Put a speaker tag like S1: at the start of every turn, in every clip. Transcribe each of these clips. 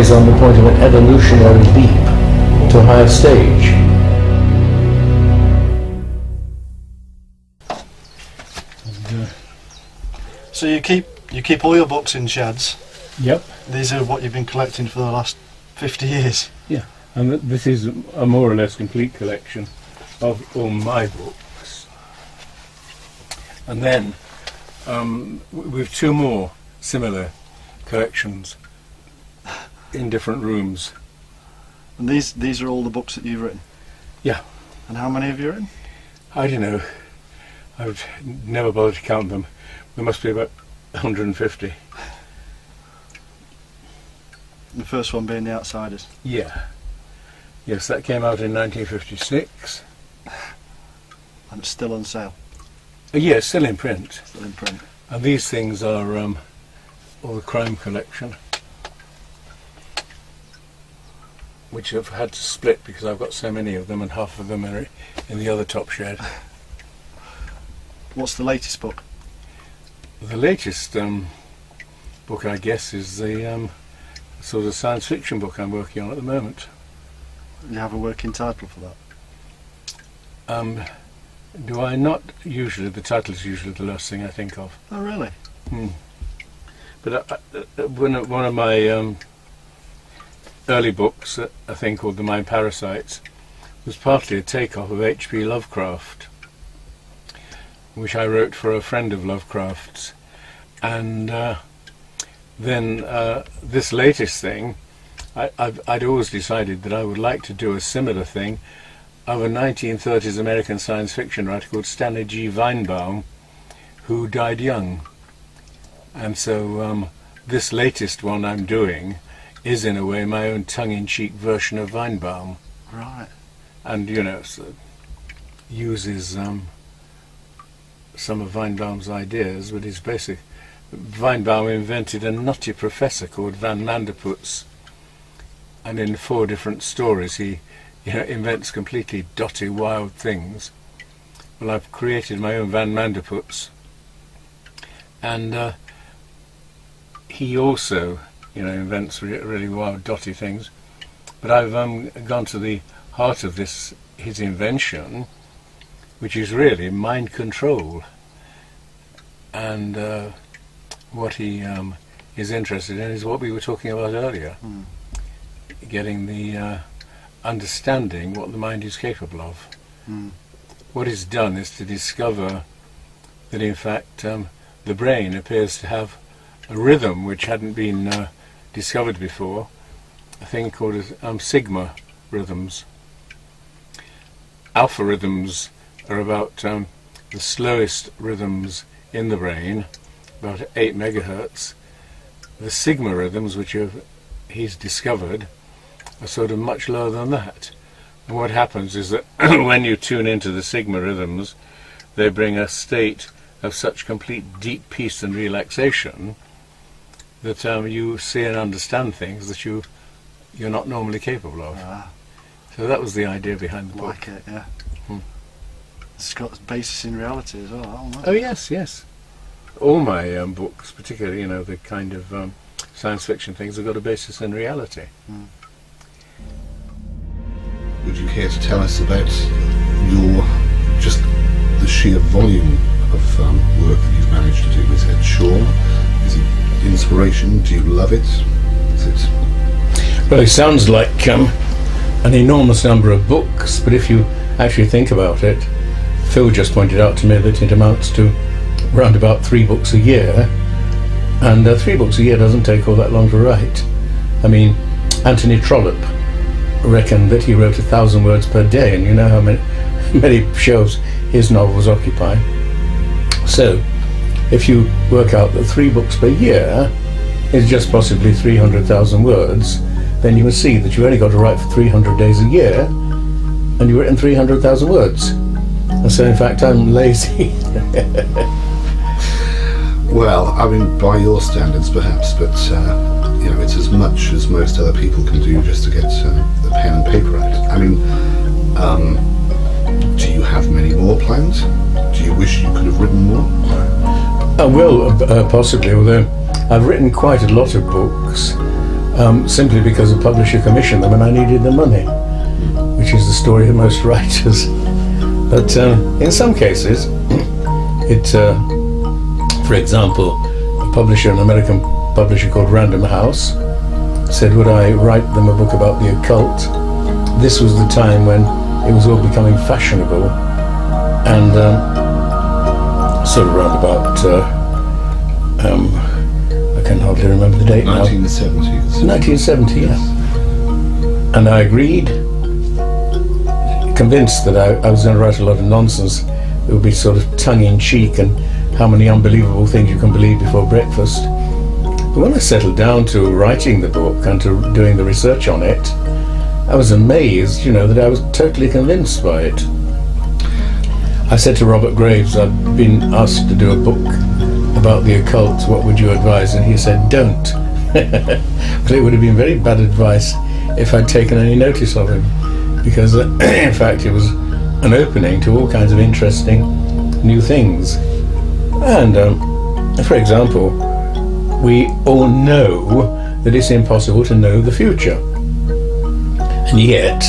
S1: is on the point of an evolutionary leap to a higher stage.
S2: So you keep all your books in sheds.
S1: Yep.
S2: These are what you've been collecting for the last 50 years.
S1: Yeah, and this is a more or less complete collection of all my books. And then we've two more similar collections in different rooms.
S2: And these are all the books that you've written?
S1: Yeah.
S2: And how many have you written?
S1: I don't know. I've never bothered to count them. There must be about 150.
S2: The first one being The Outsiders?
S1: Yeah. Yes, that came out in 1956.
S2: And it's still on sale?
S1: Yes, still in print.
S2: Still in print.
S1: And these things are all the crime collection, which I've had to split because I've got so many of them, and half of them are in the other top shed.
S2: What's the latest book?
S1: The latest book, I guess, is the sort of science fiction book I'm working on at the moment.
S2: You have a working title for that?
S1: Do I not? Usually, the title is usually the last thing I think of.
S2: Oh, really?
S1: But one of my early books, a thing called The Mind Parasites, was partly a takeoff of H.P. Lovecraft, which I wrote for a friend of Lovecraft's. And then this latest thing, I'd always decided that I would like to do a similar thing of a 1930s American science fiction writer called Stanley G. Weinbaum, who died young. And so this latest one I'm doing is in a way my own tongue-in-cheek version of Weinbaum.
S2: Right.
S1: And, you know, so uses some of Weinbaum's ideas, but his basic... Weinbaum invented a nutty professor called Van Manderpootz, and in 4 different stories he invents completely dotty, wild things. Well, I've created my own Van Manderpootz, and he also, invents really wild, dotty things. But I've gone to the heart of his invention, which is really mind control, and what he is interested in is what we were talking about earlier, getting the understanding what the mind is capable of. What is done is to discover that in fact the brain appears to have a rhythm which hadn't been discovered before, a thing called sigma rhythms. Alpha rhythms are about the slowest rhythms in the brain, about 8 megahertz. The sigma rhythms, which he's discovered, are sort of much lower than that. And what happens is that when you tune into the sigma rhythms, they bring a state of such complete deep peace and relaxation that you see and understand things that you're not normally capable of. So that was the idea behind the book.
S2: Like it, yeah. It's got a basis in reality as well.
S1: Oh yes, yes. All my books, particularly the kind of science fiction things, have got a basis in reality.
S3: Would you care to tell us about just the sheer volume of work that you've managed to do? Is it chore? Is it inspiration? Do you love it? Is it?
S1: Well, it sounds like an enormous number of books, but if you actually think about it, Phil just pointed out to me that it amounts to around about 3 books a year, and 3 books a year doesn't take all that long to write. I mean, Anthony Trollope reckoned that he wrote 1,000 words per day, and you know how many shelves his novels occupy. So if you work out that 3 books per year is just possibly 300,000 words, then you will see that you only got to write for 300 days a year, and you've written 300,000 words. And so in fact I'm lazy.
S3: Well, I mean, by your standards perhaps, but it's as much as most other people can do just to get the pen and paper out. I mean, do you have many more plans? Do you wish you could have written more?
S1: Well, possibly, although I've written quite a lot of books, simply because a publisher commissioned them and I needed the money, which is the story of most writers. But in some cases, for example, a publisher, an American publisher called Random House, said would I write them a book about the occult. This was the time when it was all becoming fashionable, and sort of round about I can hardly remember the date
S3: 1970s.
S1: now. 1970, yes. And I agreed, convinced that I was going to write a lot of nonsense that would be sort of tongue-in-cheek and how many unbelievable things you can believe before breakfast. But when I settled down to writing the book and to doing the research on it, I was amazed, that I was totally convinced by it. I said to Robert Graves, I'd been asked to do a book about the occult, what would you advise? And he said, don't. But it would have been very bad advice if I'd taken any notice of him, because in fact it was an opening to all kinds of interesting new things. And for example, we all know that it's impossible to know the future. And yet,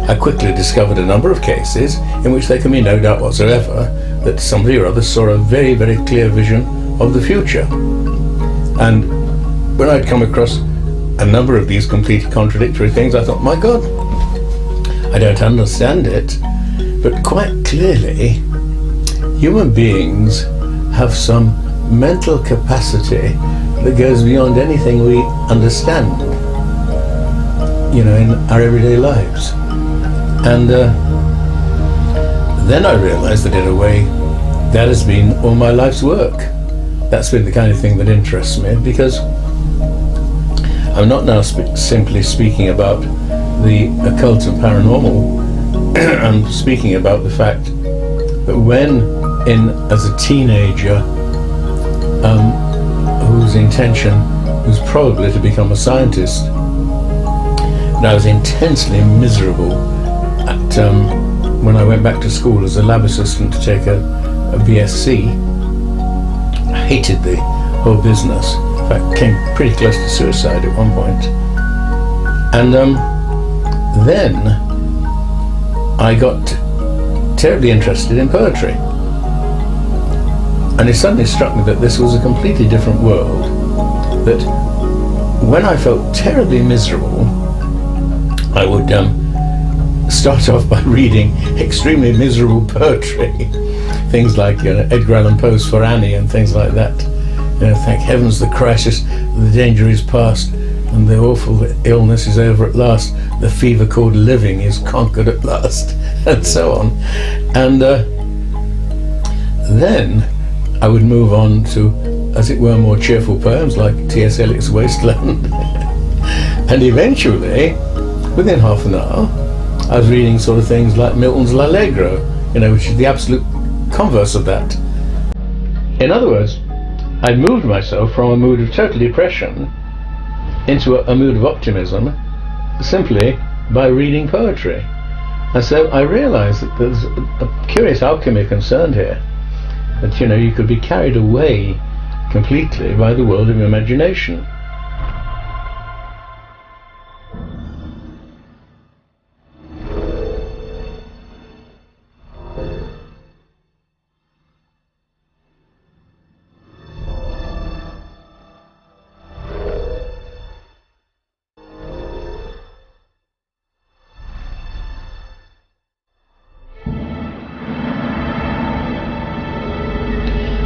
S1: I quickly discovered a number of cases in which there can be no doubt whatsoever that somebody or other saw a very, very clear vision of the future. And when I'd come across a number of these completely contradictory things, I thought, my God, I don't understand it. But quite clearly, human beings have some mental capacity that goes beyond anything we understand, in our everyday lives. And then I realized that in a way, that has been all my life's work. That's been the kind of thing that interests me, because I'm not now simply speaking about the occult and paranormal. I'm speaking about the fact that when, as a teenager, whose intention was probably to become a scientist, and I was intensely miserable at when I went back to school as a lab assistant to take a BSc. I hated the whole business. In fact, came pretty close to suicide at one point. And then I got terribly interested in poetry. And it suddenly struck me that this was a completely different world, that when I felt terribly miserable, I would start off by reading extremely miserable poetry, things like Edgar Allan Poe's For Annie and things like that. Thank heavens the crisis, the danger is past, and the awful illness is over at last. The fever called living is conquered at last, and so on. And then I would move on to, as it were, more cheerful poems like T.S. Eliot's Wasteland. And eventually, within half an hour, I was reading sort of things like Milton's L'Allegro, which is the absolute converse of that. In other words, I'd moved myself from a mood of total depression into a mood of optimism simply by reading poetry. And so I realized that there's a curious alchemy concerned here, that you could be carried away completely by the world of imagination.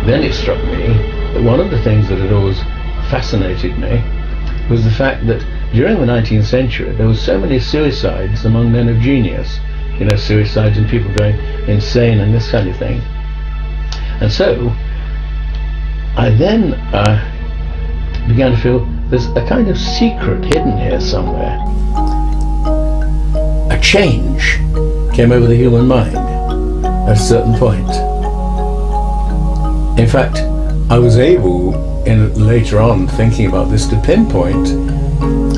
S1: Then it struck me that one of the things that had always fascinated me was the fact that during the 19th century there were so many suicides among men of genius, suicides and people going insane and this kind of thing. And so I then began to feel there's a kind of secret hidden here somewhere. A change came over the human mind at a certain point. In fact, I was able, later on, thinking about this, to pinpoint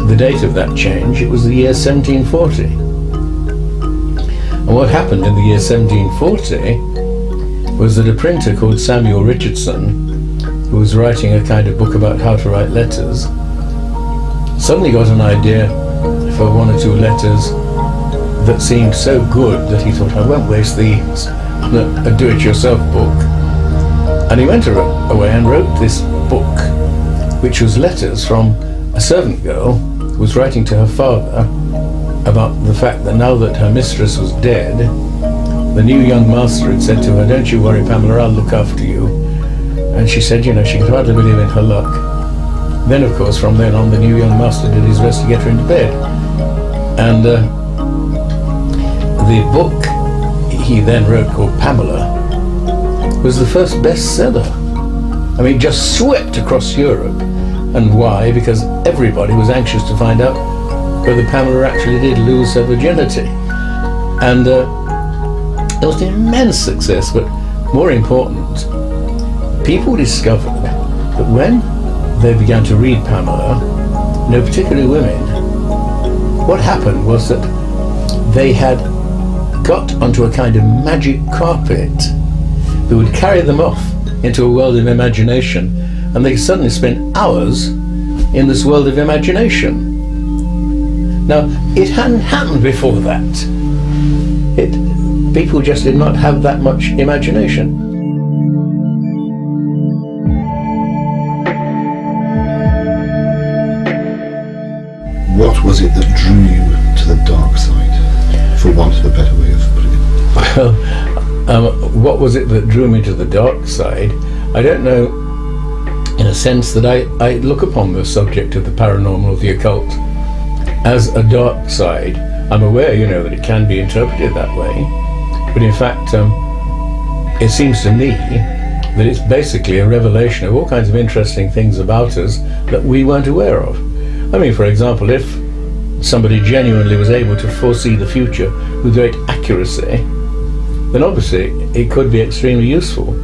S1: the date of that change. It was the year 1740. And what happened in the year 1740 was that a printer called Samuel Richardson, who was writing a kind of book about how to write letters, suddenly got an idea for one or two letters that seemed so good that he thought, I won't waste these on a do-it-yourself book. And he went away and wrote this book, which was letters from a servant girl who was writing to her father about the fact that now that her mistress was dead, the new young master had said to her, don't you worry, Pamela, I'll look after you. And she said, she could hardly believe in her luck. Then, of course, from then on, the new young master did his best to get her into bed. And the book he then wrote, called Pamela, was the first bestseller. I mean, just swept across Europe. And why? Because everybody was anxious to find out whether Pamela actually did lose her virginity. And it was an immense success, but more important, people discovered that when they began to read Pamela, particularly women, what happened was that they had got onto a kind of magic carpet that would carry them off into a world of imagination, and they suddenly spent hours in this world of imagination. Now, it hadn't happened before that. People just did not have that much imagination.
S3: What was it that drew you to the dark side, for want of a better way of putting it?
S1: Well, what was it that drew me to the dark side? I don't know, in a sense that I look upon the subject of the paranormal, the occult, as a dark side. I'm aware, that it can be interpreted that way, but in fact, it seems to me that it's basically a revelation of all kinds of interesting things about us that we weren't aware of. I mean, for example, if somebody genuinely was able to foresee the future with great accuracy, then obviously it could be extremely useful,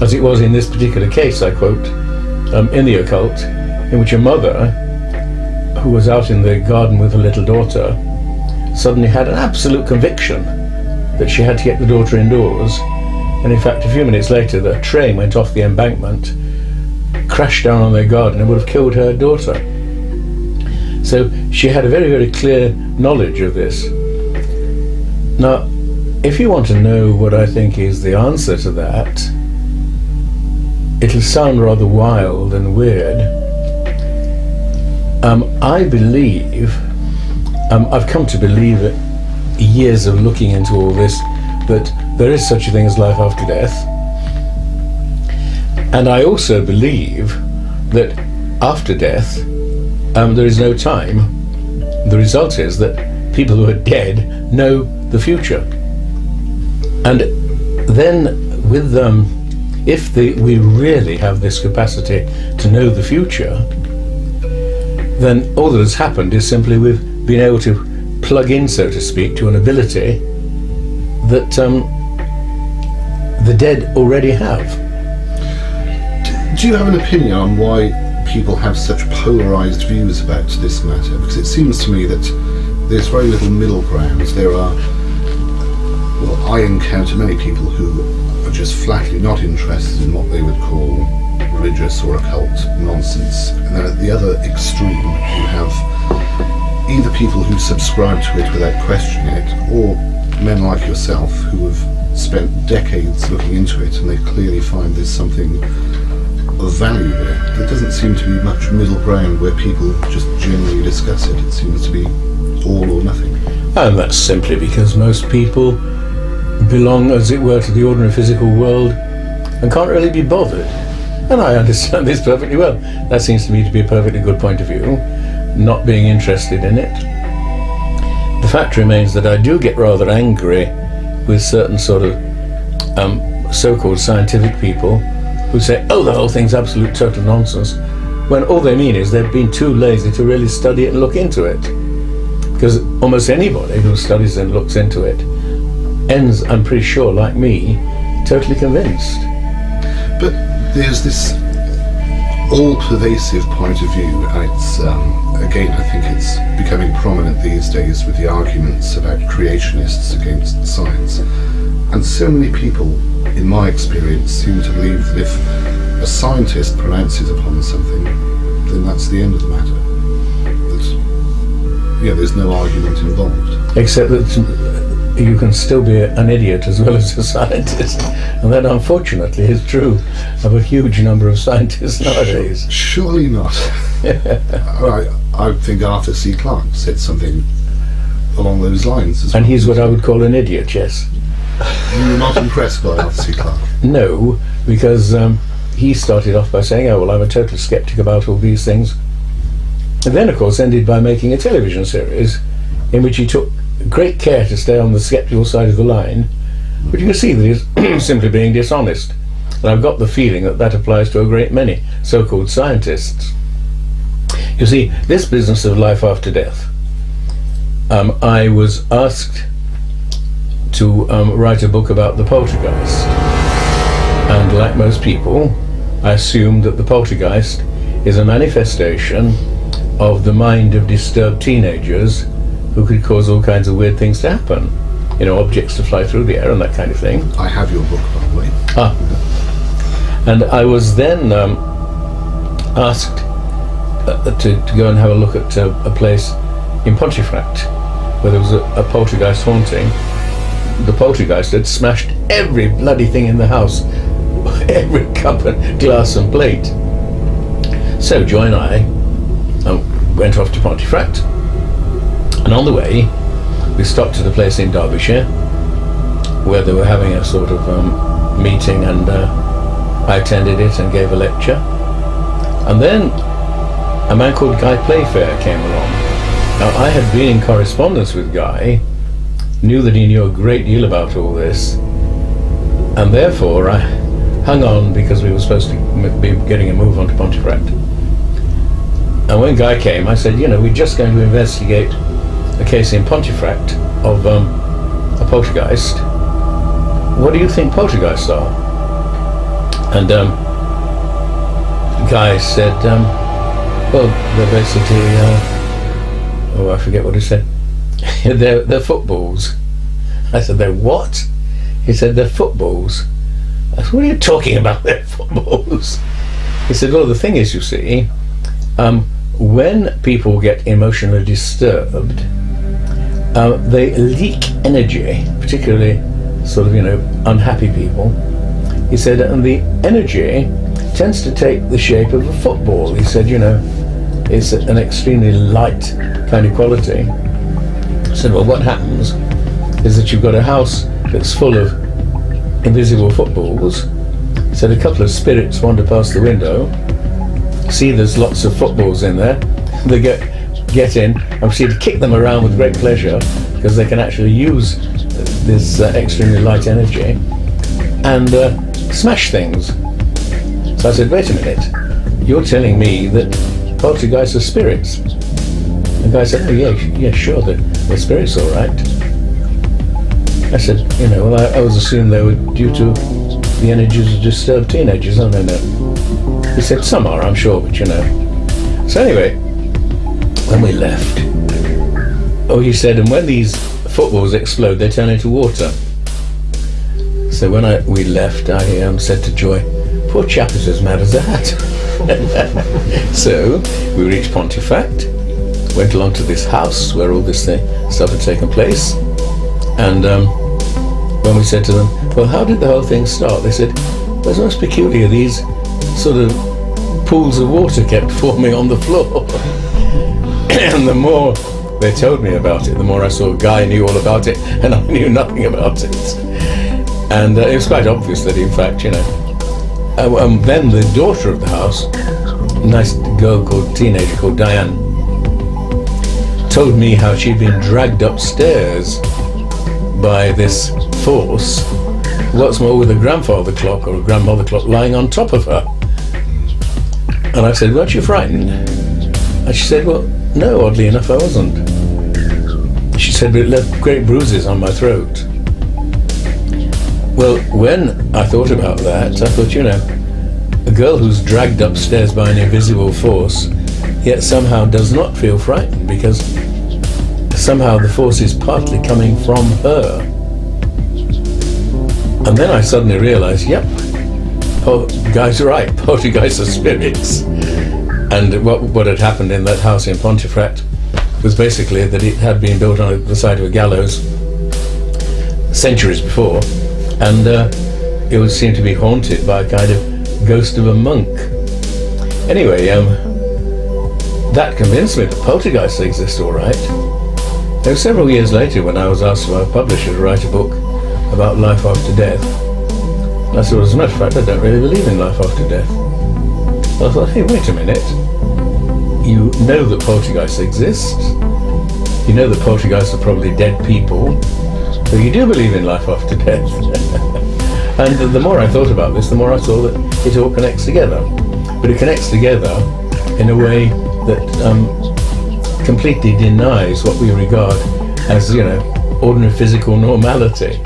S1: as it was in this particular case, I quote, in the occult, in which a mother who was out in the garden with her little daughter suddenly had an absolute conviction that she had to get the daughter indoors, and in fact a few minutes later the train went off the embankment, crashed down on their garden and would have killed her daughter. So she had a very, very clear knowledge of this. Now, if you want to know what I think is the answer to that, it'll sound rather wild and weird. I believe, I've come to believe it, years of looking into all this, that there is such a thing as life after death. And I also believe that after death, there is no time. The result is that people who are dead know the future. And then with them, if we really have this capacity to know the future, then all that has happened is simply we've been able to plug in, so to speak, to an ability that the dead already have.
S3: Do you have an opinion on why people have such polarised views about this matter? Because it seems to me that there's very little middle ground. There are, well, I encounter many people who are just flatly not interested in what they would call religious or occult nonsense, and then at the other extreme you have either people who subscribe to it without questioning it, or men like yourself who have spent decades looking into it and they clearly find there's something of value there. There doesn't seem to be much middle ground where people just generally discuss it. It seems to be all or nothing.
S1: And that's simply because most people belong, as it were, to the ordinary physical world and can't really be bothered. And I understand this perfectly well. That seems to me to be a perfectly good point of view, not being interested in it. The fact remains that I do get rather angry with certain sort of so-called scientific people who say, oh, the whole thing's absolute total nonsense, when all they mean is they've been too lazy to really study it and look into it. Because almost anybody who studies and looks into it ends, I'm pretty sure, like me, totally convinced.
S3: But there's this all-pervasive point of view, and it's, again, I think it's becoming prominent these days with the arguments about creationists against science. And so many people, in my experience, seem to believe that if a scientist pronounces upon something, then that's the end of the matter. Yeah, there's no argument involved.
S1: Except that you can still be an idiot as well as a scientist, and that unfortunately is true of a huge number of scientists nowadays.
S3: Surely not. I think Arthur C. Clarke said something along those lines as well.
S1: And he's what I would call an idiot, yes.
S3: You were not impressed by Arthur C. Clarke?
S1: No, because he started off by saying, oh, well, I'm a total skeptic about all these things. And then, of course, ended by making a television series in which he took great care to stay on the skeptical side of the line. But you can see that he's simply being dishonest. And I've got the feeling that that applies to a great many so-called scientists. You see, this business of life after death, I was asked to write a book about the poltergeist. And like most people, I assumed that the poltergeist is a manifestation of the mind of disturbed teenagers who could cause all kinds of weird things to happen. You know, objects to fly through the air and that kind of thing.
S3: I have your book, by the way.
S1: And I was then asked to go and have a look at a place in Pontefract where there was a poltergeist haunting. The poltergeist had smashed every bloody thing in the house, every cup and glass and plate. So Joy and I went off to Pontefract, and on the way we stopped at a place in Derbyshire where they were having a sort of meeting, and I attended it and gave a lecture. And then a man called Guy Playfair came along. Now, I had been in correspondence with Guy, knew that he knew a great deal about all this, and therefore I hung on because we were supposed to be getting a move on to Pontefract. And when Guy came, I said, you know, we're just going to investigate a case in Pontefract of a poltergeist. What do you think poltergeists are? And Guy said, well, they're basically, I forget what he said. they're footballs. I said, they're what? He said, they're footballs. I said, what are you talking about, they're footballs? He said, well, the thing is, you see, when people get emotionally disturbed, they leak energy, particularly sort of, you know, unhappy people. He said, and the energy tends to take the shape of a football. He said, you know, it's an extremely light kind of quality. I said, well, what happens is that you've got a house that's full of invisible footballs. He said, a couple of spirits wander past the window, see there's lots of footballs in there, they get in and proceed to kick them around with great pleasure because they can actually use this extremely light energy and smash things. So I said, wait a minute, you're telling me that poltergeists are spirits? The guy said, oh yeah, sure, they're spirits, all right. I said, you know, well, I always assumed they were due to the energies of disturbed teenagers. Oh, no. He said, some are, I'm sure, but you know. So anyway, when we left, he said, and when these footballs explode, they turn into water. So when we left, I said to Joy, poor chap is as mad as a hat. So we reached Pontefract, went along to this house where all this stuff had taken place, and when we said to them, well, how did the whole thing start? They said, well, it's most peculiar, these sort of pools of water kept forming on the floor. And the more they told me about it, the more I saw a guy knew all about it and I knew nothing about it. And it was quite obvious that, in fact, you know, then the daughter of the house, a nice teenager called Diane, told me how she'd been dragged upstairs by this force, what's more, with a grandfather clock or a grandmother clock lying on top of her. And I said, weren't you frightened? And she said, well, no, oddly enough, I wasn't. She said, but it left great bruises on my throat. Well, when I thought about that, I thought, you know, a girl who's dragged upstairs by an invisible force, yet somehow does not feel frightened because somehow the force is partly coming from her. And then I suddenly realized, yep, Guy's right, poltergeists are spirits. And what had happened in that house in Pontefract was basically that it had been built on the side of a gallows centuries before, and it would seem to be haunted by a kind of ghost of a monk. Anyway, that convinced me that poltergeists exist all right. It was several years later when I was asked by a publisher to write a book about life after death. And I said, well, as a matter of fact, I don't really believe in life after death. I thought, hey, wait a minute. You know that poltergeists exist. You know that poltergeists are probably dead people. So you do believe in life after death. And the more I thought about this, the more I saw that it all connects together. But it connects together in a way that completely denies what we regard as, ordinary physical normality.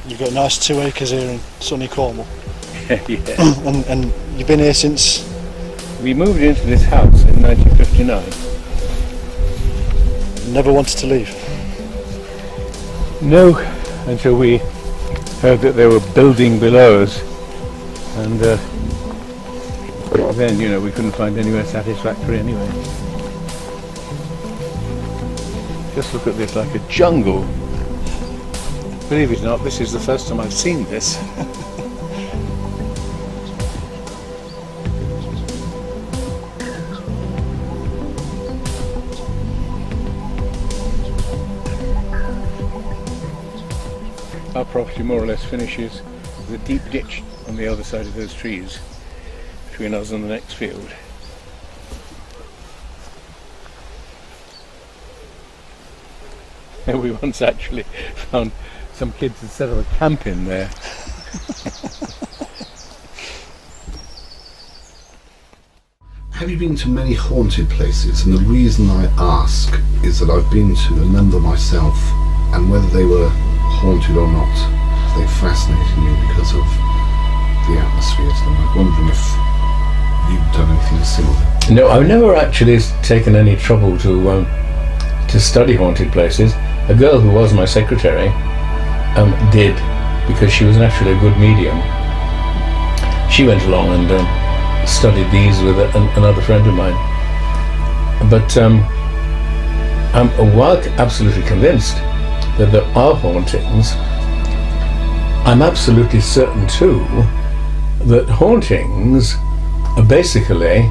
S2: You've got a nice 2 acres here in sunny Cornwall.
S1: Yeah.
S2: And you've been here since?
S1: We moved into this house in 1959.
S2: Never wanted to leave?
S1: No, until we heard that they were building below us, and then, we couldn't find anywhere satisfactory anyway. Just look at this, like a jungle. Believe it or not, this is the first time I've seen this. Our property more or less finishes with a deep ditch on the other side of those trees between us and the next field. And we once actually found some kids had set up a camp in there.
S3: Have you been to many haunted places? And the reason I ask is that I've been to a number myself, and whether they were haunted or not, they fascinated me because of the atmosphere to them. I'm wondering if you've done anything similar. No,
S1: I've never actually taken any trouble to study haunted places. A girl who was my secretary did, because she was actually a good medium. She went along and studied these with another friend of mine. But I'm absolutely convinced that there are hauntings. I'm absolutely certain too that hauntings are basically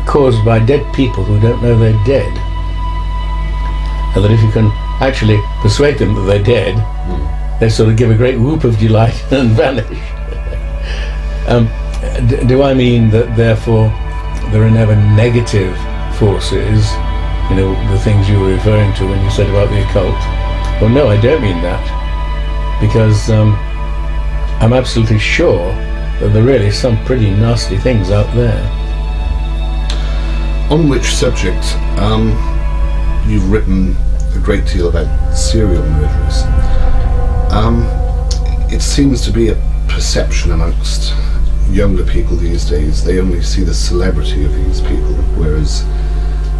S1: caused by dead people who don't know they're dead. And that if you can actually persuade them that they're dead, they sort of give a great whoop of delight and vanish. Do I mean that therefore there are never negative forces, the things you were referring to when you said about the occult? Well, no, I don't mean that, because I'm absolutely sure that there are really some pretty nasty things out there.
S3: On which subject, you've written a great deal about serial murderers. It seems to be a perception amongst younger people these days. They only see the celebrity of these people, whereas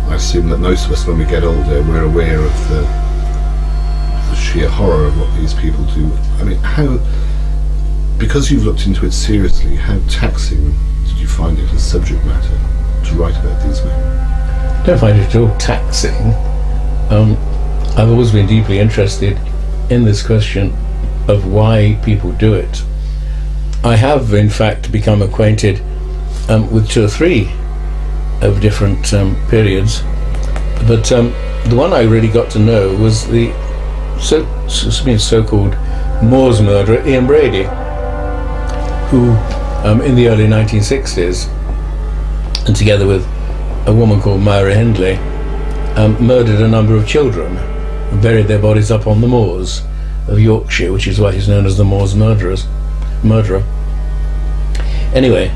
S3: I assume that most of us, when we get older, we're aware of the sheer horror of what these people do. I mean, because you've looked into it seriously, how taxing did you find it as subject matter to write about these men?
S1: I don't find it at all taxing. I've always been deeply interested in this question of why people do it. I have, in fact, become acquainted with 2 or 3 of different periods, but the one I really got to know was the so-called Moors murderer Ian Brady, who in the early 1960s, and together with a woman called Myra Hindley, murdered a number of children and buried their bodies up on the moors of Yorkshire, which is why he's known as the Moors murderer. Anyway,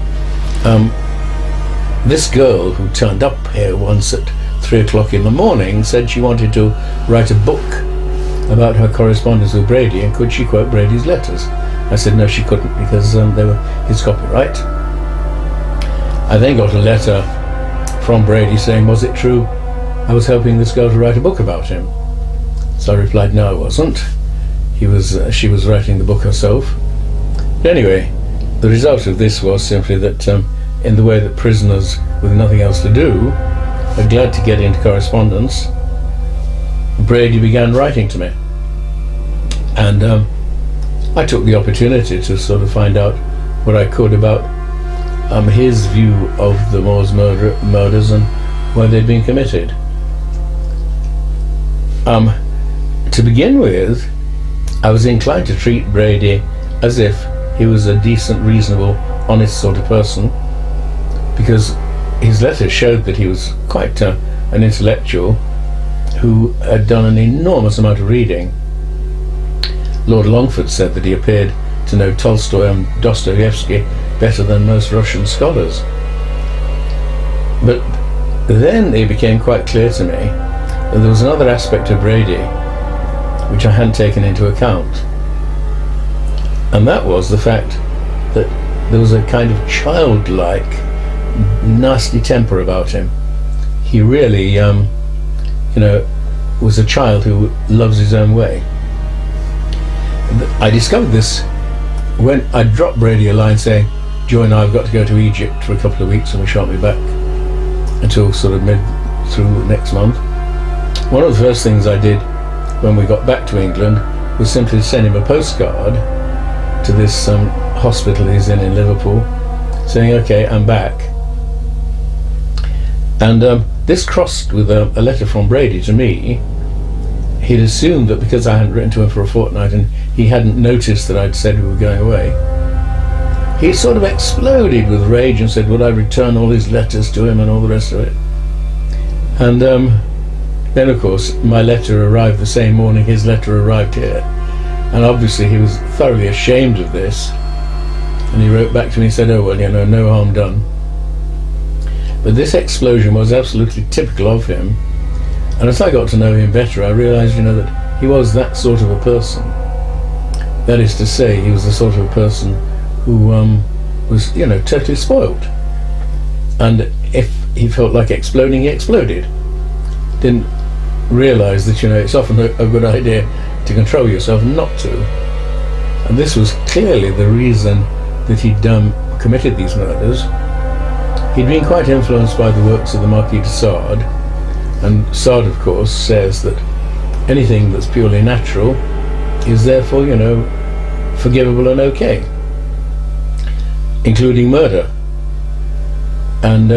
S1: this girl who turned up here once at 3 o'clock in the morning said she wanted to write a book about her correspondence with Brady, and could she quote Brady's letters. I said no, she couldn't, because they were his copyright. I then got a letter from Brady saying, was it true I was helping this girl to write a book about him? So I replied, no, I wasn't. She was writing the book herself. But anyway, the result of this was simply that in the way that prisoners with nothing else to do are glad to get into correspondence, Brady began writing to me. And I took the opportunity to sort of find out what I could about his view of the Moors murders and why they'd been committed. To begin with, I was inclined to treat Brady as if he was a decent, reasonable, honest sort of person, because his letters showed that he was quite an intellectual who had done an enormous amount of reading. Lord Longford said that he appeared to know Tolstoy and Dostoevsky better than most Russian scholars. But then it became quite clear to me that there was another aspect of Brady which I hadn't taken into account, and that was the fact that there was a kind of childlike, nasty temper about him. He really, was a child who loves his own way. I discovered this when I dropped Brady a line saying, Joy and I have got to go to Egypt for a couple of weeks and we shan't be back until sort of mid through next month. One of the first things I did when we got back to England was simply to send him a postcard to this hospital he's in Liverpool, saying, okay, I'm back. And this crossed with a letter from Brady to me. He'd assumed that because I hadn't written to him for a fortnight and he hadn't noticed that I'd said we were going away, he sort of exploded with rage and said, would I return all his letters to him and all the rest of it. And then of course my letter arrived the same morning his letter arrived here, and obviously he was thoroughly ashamed of this, and he wrote back to me and said, oh well, no harm done. But this explosion was absolutely typical of him, and as I got to know him better I realised that he was that sort of a person. That is to say, he was the sort of a person who was totally spoilt, and if he felt like exploding, he exploded. Didn't realise that it's often a good idea to control yourself not to, and this was clearly the reason that he'd committed these murders. He'd been quite influenced by the works of the Marquis de Sade, and Sade of course says that anything that's purely natural is therefore forgivable and okay, including murder. And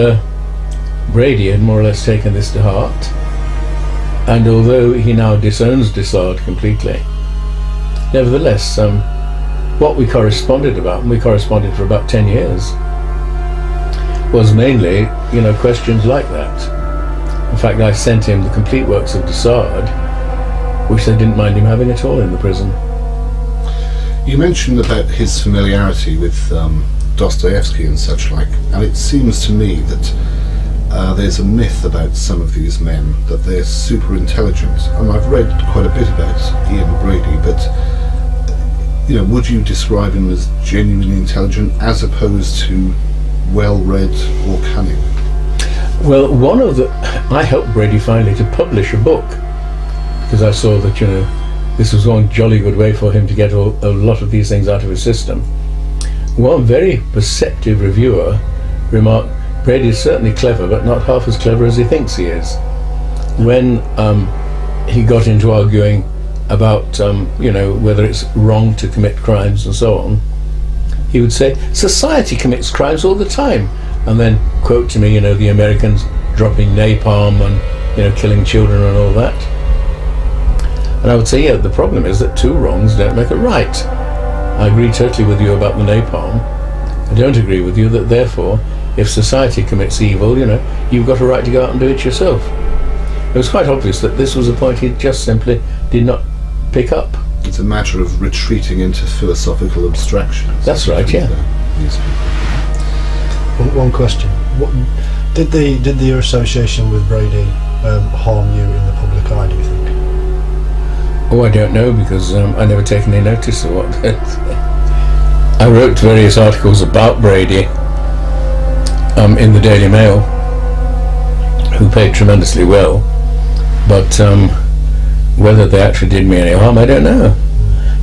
S1: Brady had more or less taken this to heart, and although he now disowns de Sade completely, nevertheless what we corresponded about, and we corresponded for about 10 years, was mainly questions like that. In fact, I sent him the complete works of de Sade, which they didn't mind him having at all in the prison.
S3: You mentioned about his familiarity with Dostoevsky and such like, and it seems to me that there's a myth about some of these men that they're super intelligent, and I've read quite a bit about Ian Brady, but would you describe him as genuinely intelligent as opposed to well-read or cunning?
S1: Well, I helped Brady finally to publish a book, because I saw that this was one jolly good way for him to get a lot of these things out of his system. One very perceptive reviewer remarked, Brady is certainly clever, but not half as clever as he thinks he is. When he got into arguing about whether it's wrong to commit crimes and so on, he would say, society commits crimes all the time, and then quote to me the Americans dropping napalm and killing children and all that. And I would say, the problem is that two wrongs don't make a right. I agree totally with you about the napalm. I don't agree with you that therefore if society commits evil, you've got a right to go out and do it yourself. It was quite obvious that this was a point he just simply did not pick up.
S3: It's a matter of retreating into philosophical abstractions.
S1: That's right, yeah.
S2: One question: what did your association with Brady harm you in the public eye? Do you think?
S1: Oh, I don't know, because I never taken any notice of what. I wrote various articles about Brady in the Daily Mail, who paid tremendously well, but whether they actually did me any harm, I don't know,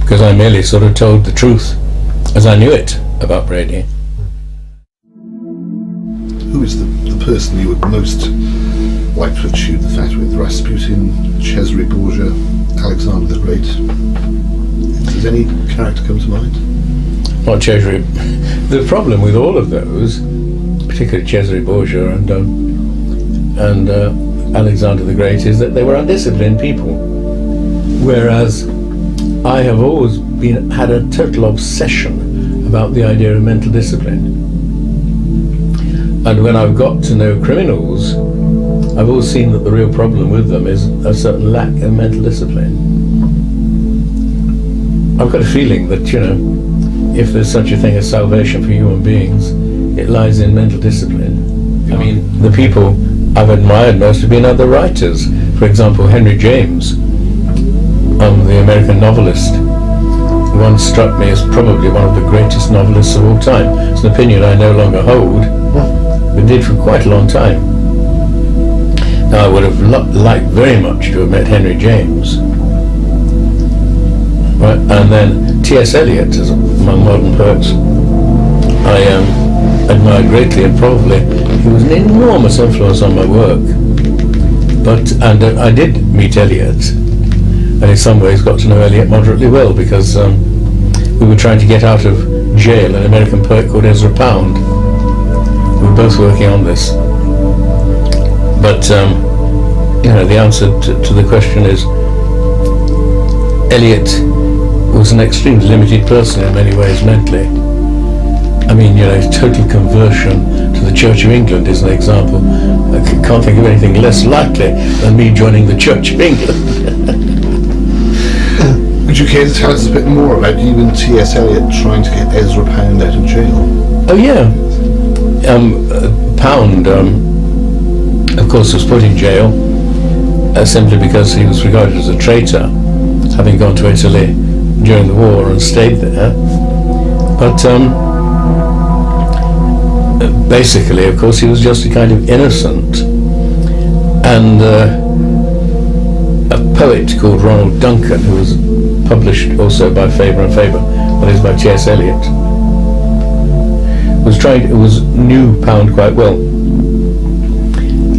S1: because I merely sort of told the truth as I knew it about Brady.
S3: Who is the person you would most like to have chewed the fat with? Rasputin, Cesare Borgia, Alexander the Great? Does any character come to mind?
S1: Not Cesare. The problem with all of those, particularly Cesare Borgia and Alexander the Great, is that they were undisciplined people, whereas I have always had a total obsession about the idea of mental discipline. And when I've got to know criminals, I've always seen that the real problem with them is a certain lack of mental discipline. I've got a feeling that, if there's such a thing as salvation for human beings, it lies in mental discipline. I mean, the people I've admired most have been other writers. For example, Henry James, the American novelist, once struck me as probably one of the greatest novelists of all time. It's an opinion I no longer hold, but did for quite a long time. Now, I would have liked very much to have met Henry James. Right? And then T.S. Eliot, as among modern poets, I admired greatly, and probably he was an enormous influence on my work. And I did meet Eliot, and in some ways got to know Eliot moderately well, because we were trying to get out of jail an American poet called Ezra Pound. We were both working on this. But, the answer to the question is, Eliot was an extremely limited person in many ways mentally. I mean, total conversion to the Church of England is an example. I can't think of anything less likely than me joining the Church of England.
S3: Would you care to tell us a bit more about you and T.S. Eliot trying to get Ezra Pound out of jail?
S1: Oh yeah. Pound, of course, was put in jail simply because he was regarded as a traitor, having gone to Italy during the war and stayed there. But basically, of course, he was just a kind of innocent. And a poet called Ronald Duncan, who was published also by Faber and Faber, that is by T.S. Eliot, knew Pound quite well,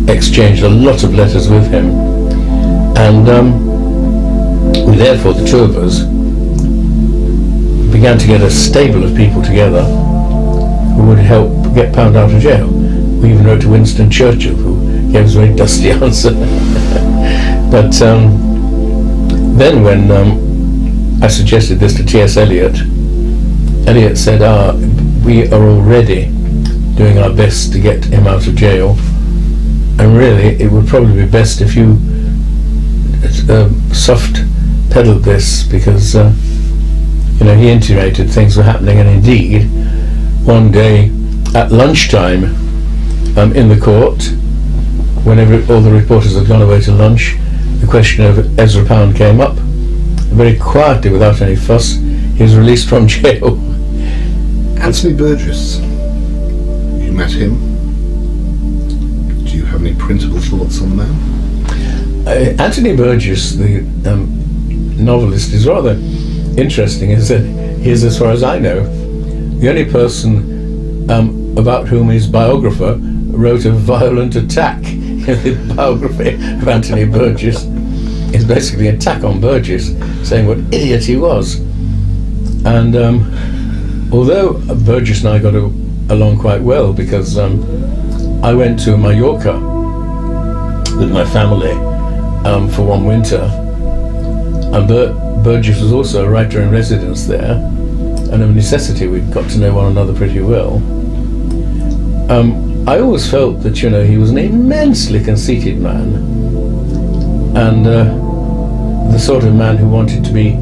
S1: exchanged a lot of letters with him, and therefore the two of us began to get a stable of people together who would help get Pound out of jail. We even wrote to Winston Churchill, who gave us a very dusty answer. But then when I suggested this to T.S. Eliot, Eliot said, we are already doing our best to get him out of jail, and really it would probably be best if you soft pedaled this, because he intimated things were happening, and indeed one day at lunchtime in the court, whenever all the reporters had gone away to lunch, the question of Ezra Pound came up. Very quietly, without any fuss, he was released from jail.
S3: Anthony Burgess, you met him. Do you have any printable thoughts on the man?
S1: Anthony Burgess, the novelist, is rather interesting, is that he is, as far as I know, the only person about whom his biographer wrote a violent attack. The biography of Anthony Burgess is basically an attack on Burgess, saying what idiot he was. And although Burgess and I got along quite well, because I went to Mallorca with my family for one winter, and Burgess was also a writer in residence there, and of necessity we got to know one another pretty well. I always felt that he was an immensely conceited man, and the sort of man who wanted to be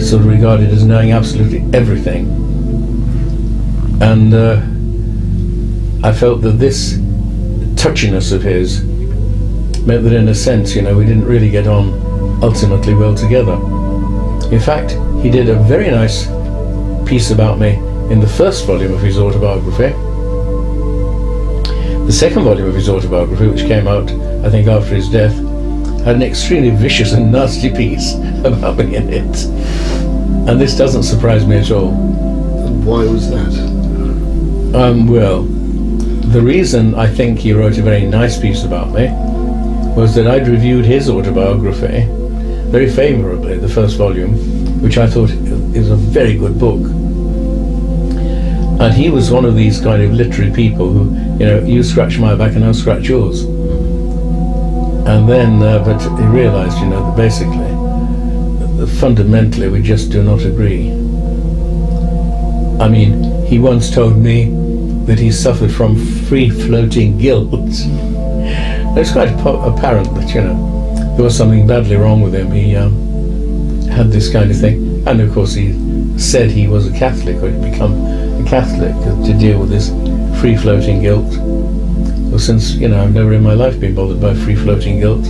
S1: sort of regarded as knowing absolutely everything. And I felt that this touchiness of his meant that in a sense, we didn't really get on ultimately well together. In fact, he did a very nice piece about me in the first volume of his autobiography. The second volume of his autobiography, which came out, I think, after his death, had an extremely vicious and nasty piece about me in it. And this doesn't surprise me at all.
S3: Why was that?
S1: Well, the reason I think he wrote a very nice piece about me was that I'd reviewed his autobiography very favourably, the first volume, which I thought is a very good book. And he was one of these kind of literary people who, you scratch my back and I'll scratch yours. And then, but he realised, that basically, fundamentally, we just do not agree. I mean, he once told me that he suffered from free-floating guilt. It's quite apparent that, there was something badly wrong with him. He had this kind of thing. And of course, he said he was a Catholic, or he'd become a Catholic to deal with this free-floating guilt. Well, since, I've never in my life been bothered by free-floating guilt,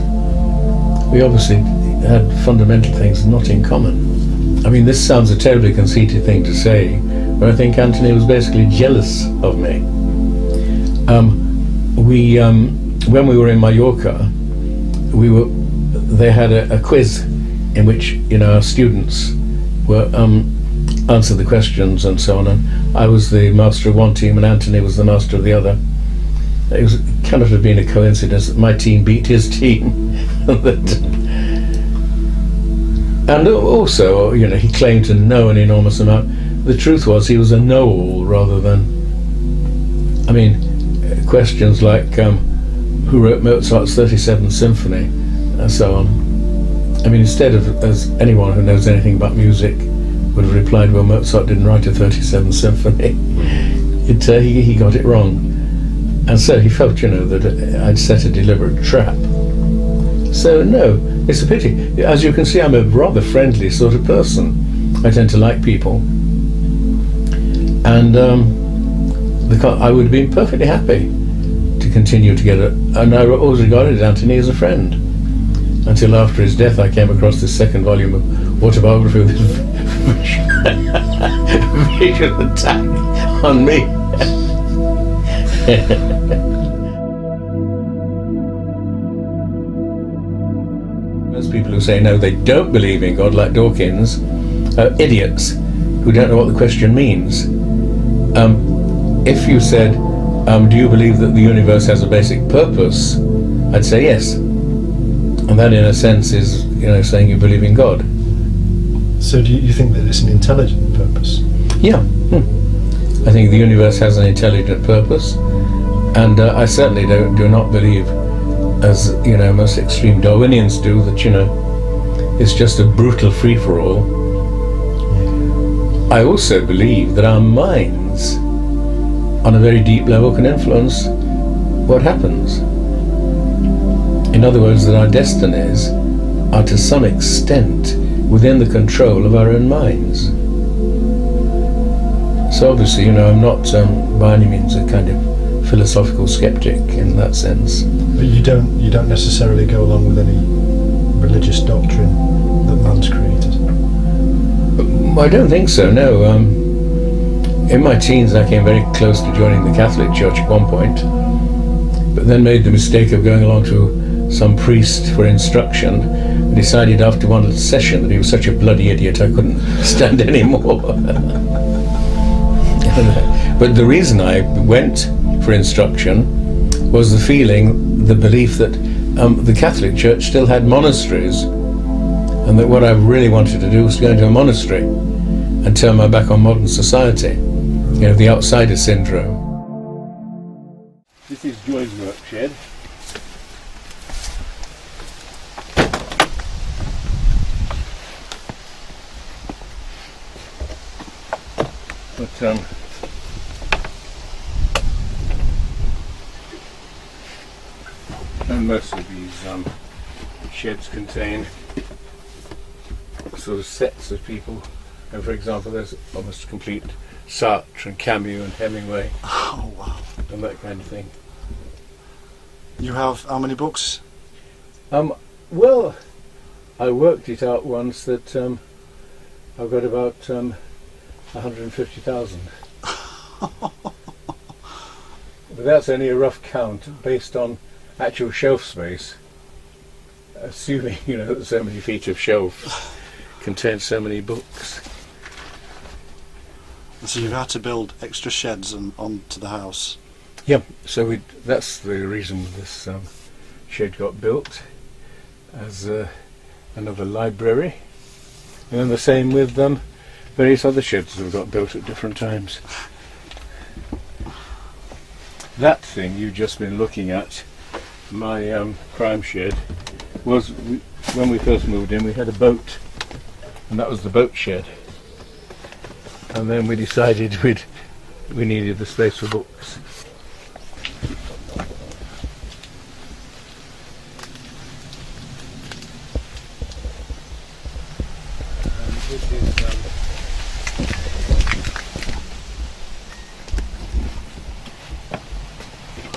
S1: we obviously had fundamental things not in common. I mean, this sounds a terribly conceited thing to say, but I think Anthony was basically jealous of me. When we were in Mallorca, they had a quiz in which, our students were answer the questions and so on, and I was the master of one team and Anthony was the master of the other. It cannot have been a coincidence that my team beat his team. And also, he claimed to know an enormous amount. The truth was he was a know-all rather than, questions like who wrote Mozart's 37th Symphony and so on. Instead of, as anyone who knows anything about music would have replied, well, Mozart didn't write a 37th Symphony, he got it wrong. And so he felt, that I'd set a deliberate trap. So no, it's a pity. As you can see, I'm a rather friendly sort of person. I tend to like people. And I would have been perfectly happy to continue together. And I always regarded Anthony as a friend. Until after his death, I came across this second volume of autobiography with this vicious attack on me. Most people who say no, they don't believe in God, like Dawkins, are idiots who don't know what the question means. If you said, do you believe that the universe has a basic purpose? I'd say yes. And that, in a sense, is, saying you believe in God.
S2: So do you think that it's an intelligent purpose?
S1: Yeah. I think the universe has an intelligent purpose. And I certainly do not believe, as, most extreme Darwinians do, that, it's just a brutal free-for-all. I also believe that our minds, on a very deep level, can influence what happens. In other words, that our destinies are to some extent within the control of our own minds. So obviously, I'm not by any means a kind of philosophical skeptic in that sense.
S2: But you don't necessarily go along with any religious doctrine that man's created?
S1: I don't think so, no. In my teens I came very close to joining the Catholic Church at one point, but then made the mistake of going along to some priest for instruction and decided after one session that he was such a bloody idiot I couldn't stand anymore. But the reason I went for instruction was the feeling, the belief that the Catholic Church still had monasteries, and that what I really wanted to do was to go into a monastery and turn my back on modern society. The outsider syndrome. This is Joy's work shed. But and most of these sheds contain sort of sets of people. And for example, there's almost complete Sartre and Camus and Hemingway.
S2: Oh wow!
S1: and that kind of thing.
S2: You have how many books?
S1: Well, I worked it out once that I've got about 150,000. But that's only a rough count based on actual shelf space, assuming that so many feet of shelf contain so many books.
S2: So you've had to build extra sheds onto the house.
S1: Yeah, so that's the reason this shed got built, as another library, and then the same with various other sheds that have got built at different times. That thing you've just been looking at, my crime shed, was when we first moved in. We had a boat, and that was the boat shed. And then we decided we needed the space for books.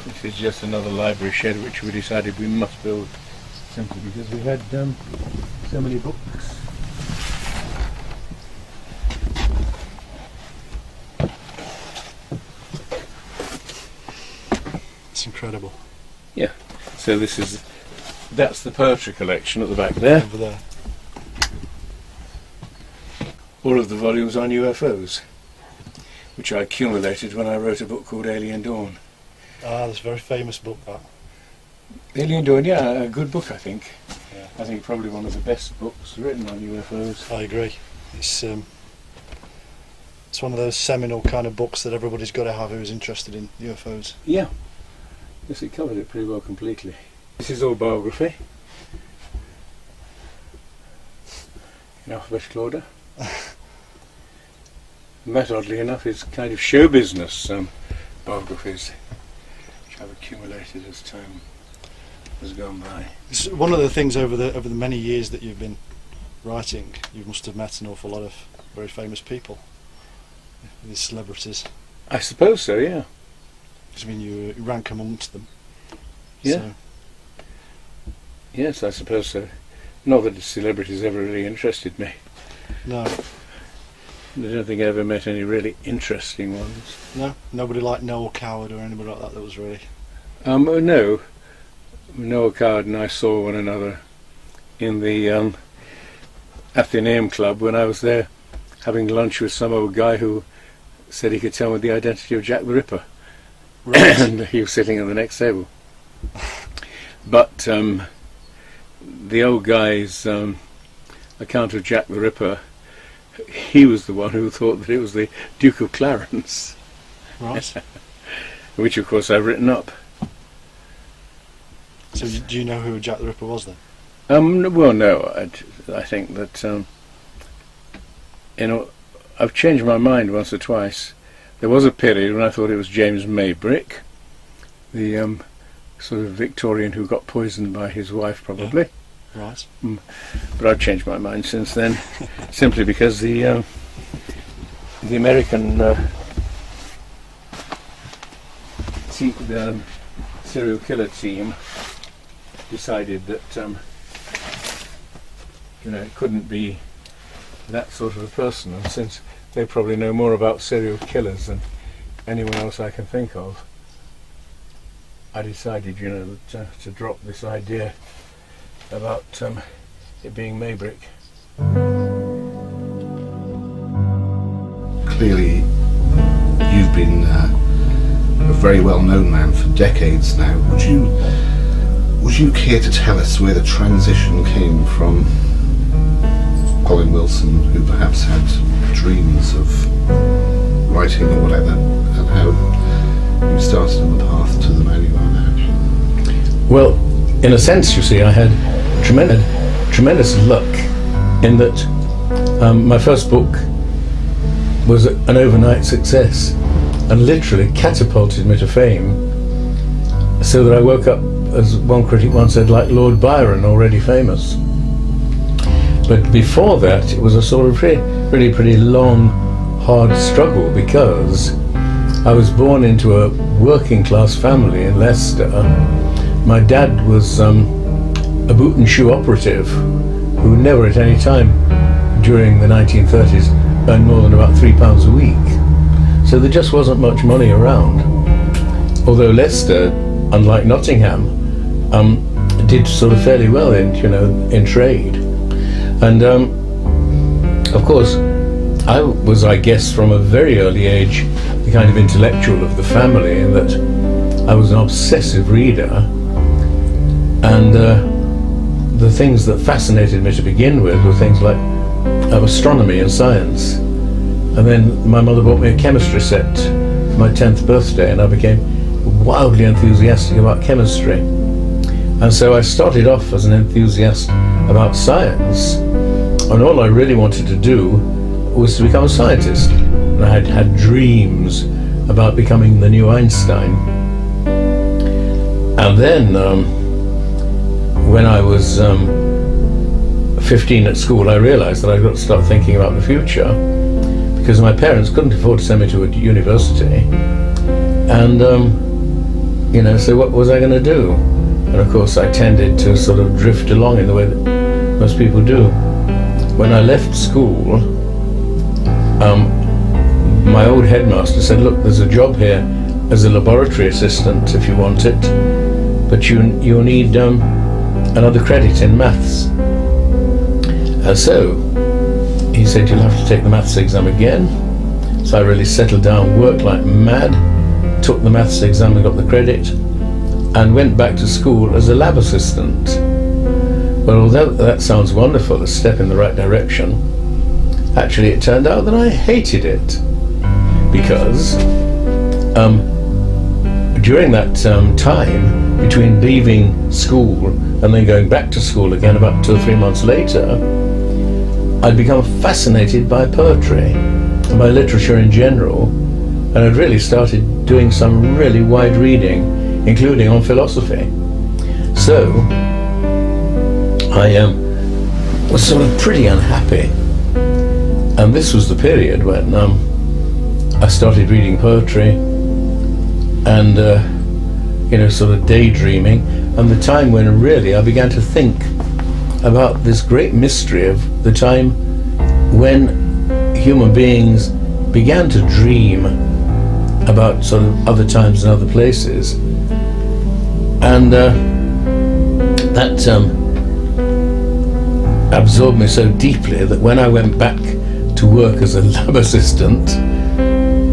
S1: This is just another library shed which we decided we must build, simply because we had so many books.
S2: It's incredible.
S1: Yeah, so that's the poetry collection at the back there.
S2: Over there.
S1: All of the volumes on UFOs, which I accumulated when I wrote a book called Alien Dawn.
S2: Ah, that's a very famous book, that.
S1: Alien Dawn, yeah, a good book, I think.
S2: Yeah.
S1: I think probably one of the best books written on UFOs.
S2: I agree. It's one of those seminal kind of books that everybody's got to have who's interested in UFOs.
S1: Yeah. Yes, it covered it pretty well completely. This is all biography, in alphabetical order. And that, oddly enough, is kind of show business biographies, which I've accumulated as time has gone by.
S2: It's one of the things over the many years that you've been writing, you must have met an awful lot of very famous people, these celebrities.
S1: I suppose so, yeah.
S2: I mean, you rank amongst them.
S1: Yeah.
S2: So.
S1: Yes, I suppose so. Not that the celebrities ever really interested me.
S2: No.
S1: I don't think I ever met any really interesting ones.
S2: No? Nobody like Noel Coward or anybody like that was really...
S1: No. Noel Coward and I saw one another in the Athenaeum Club when I was there having lunch with some old guy who said he could tell me the identity of Jack the Ripper.
S2: Right.
S1: And he was sitting at the next table. But the old guy's account of Jack the Ripper, he was the one who thought that it was the Duke of Clarence.
S2: Right.
S1: Which of course I've written up.
S2: So do you know who Jack the Ripper was then?
S1: Well, no, I think that I've changed my mind once or twice. There was a period when I thought it was James Maybrick, the sort of Victorian who got poisoned by his wife, probably.
S2: Yeah. Right.
S1: But I've changed my mind since then, simply because the American the serial killer team decided that it couldn't be that sort of a person, and since they probably know more about serial killers than anyone else I can think of, I decided, to drop this idea about it being Maybrick.
S3: Clearly, you've been a very well-known man for decades now. Would you care to tell us where the transition came from Colin Wilson, who perhaps had dreams of writing or whatever, and how you started on the path to the man you are now?
S1: Well, in a sense, you see, I had tremendous luck in that my first book was an overnight success and literally catapulted me to fame, so that I woke up, as one critic once said, like Lord Byron, already famous. But before that, it was a sort of really pretty long, hard struggle, because I was born into a working class family in Leicester. My dad was a boot and shoe operative who never at any time during the 1930s earned more than about £3 a week. So there just wasn't much money around. Although Leicester, unlike Nottingham, did sort of fairly well in trade. And of course, I was, I guess, from a very early age, the kind of intellectual of the family, in that I was an obsessive reader, and the things that fascinated me to begin with were things like astronomy and science. And then my mother bought me a chemistry set for my 10th birthday, and I became wildly enthusiastic about chemistry. And so I started off as an enthusiast about science, and all I really wanted to do was to become a scientist. And I had dreams about becoming the new Einstein. And then when I was 15 at school, I realized that I'd got to start thinking about the future, because my parents couldn't afford to send me to a university. And so what was I going to do? And of course I tended to sort of drift along in the way that most people do. When I left school, my old headmaster said, look, there's a job here as a laboratory assistant if you want it, but you'll need another credit in maths. So he said, you'll have to take the maths exam again. So I really settled down, worked like mad, took the maths exam and got the credit, and went back to school as a lab assistant. Well, although that sounds wonderful, a step in the right direction, actually it turned out that I hated it, because during that time between leaving school and then going back to school again about 2 or 3 months later, I'd become fascinated by poetry and by literature in general, and I'd really started doing some really wide reading, including on philosophy. So I was sort of pretty unhappy, and this was the period when I started reading poetry and sort of daydreaming, and the time when really I began to think about this great mystery of the time when human beings began to dream about sort of other times and other places, and that absorbed me so deeply that when I went back to work as a lab assistant,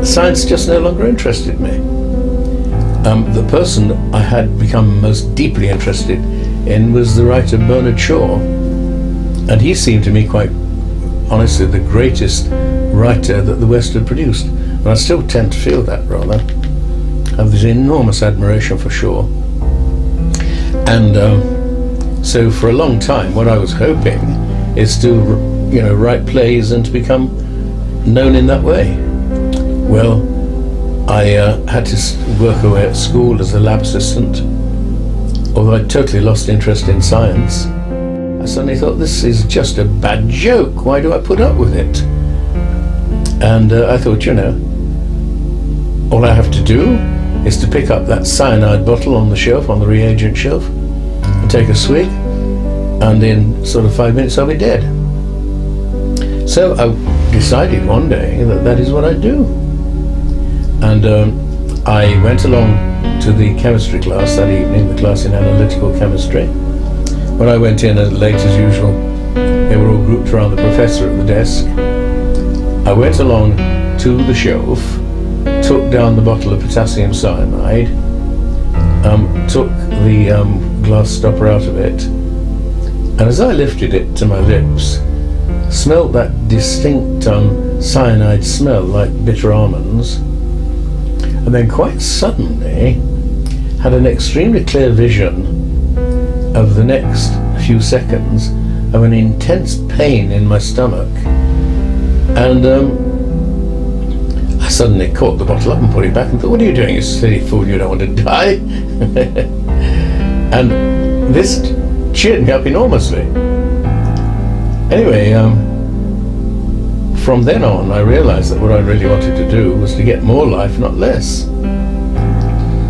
S1: science just no longer interested me. The person I had become most deeply interested in was the writer Bernard Shaw, and he seemed to me, quite honestly, the greatest writer that the West had produced, and I still tend to feel that, rather. I have this enormous admiration for Shaw. And so for a long time what I was hoping is to write plays and to become known in that way. Well, I had to work away at school as a lab assistant. Although I totally lost interest in science, I suddenly thought, this is just a bad joke, why do I put up with it? And I thought, all I have to do is to pick up that cyanide bottle on the shelf, on the reagent shelf, and take a swig, and in sort of 5 minutes I'll be dead. So I decided one day that that is what I'd do. And I went along to the chemistry class that evening, the class in analytical chemistry. When I went in late as usual, they were all grouped around the professor at the desk. I went along to the shelf, took down the bottle of potassium cyanide, took the glass stopper out of it, and as I lifted it to my lips, smelled that distinct cyanide smell like bitter almonds, and then quite suddenly had an extremely clear vision of the next few seconds of an intense pain in my stomach, and I suddenly caught the bottle up and put it back and thought, what are you doing, you silly fool, you don't want to die? And this cheered me up enormously. Anyway, from then on, I realised that what I really wanted to do was to get more life, not less.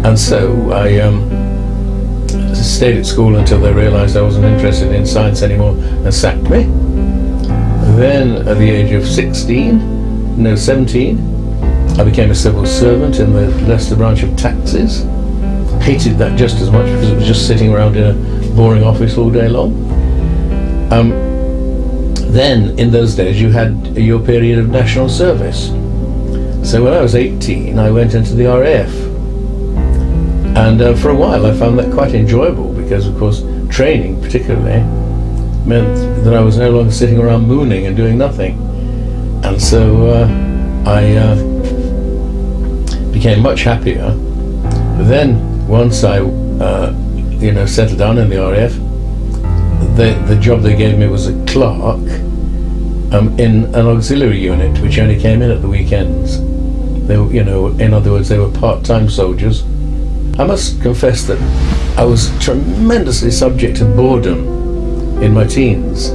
S1: And so I stayed at school until they realised I wasn't interested in science anymore and sacked me. Then at the age of 17, I became a civil servant in the Leicester branch of taxes. Hated that just as much because it was just sitting around in a boring office all day long. Then in those days you had your period of national service. So when I was 18 I went into the RAF. And for a while I found that quite enjoyable because of course training particularly meant that I was no longer sitting around mooning and doing nothing. And so I became much happier. Then once I settled down in the RAF, the job they gave me was a clerk in an auxiliary unit which only came in at the weekends. They were, in other words, they were part-time soldiers. I must confess that I was tremendously subject to boredom in my teens.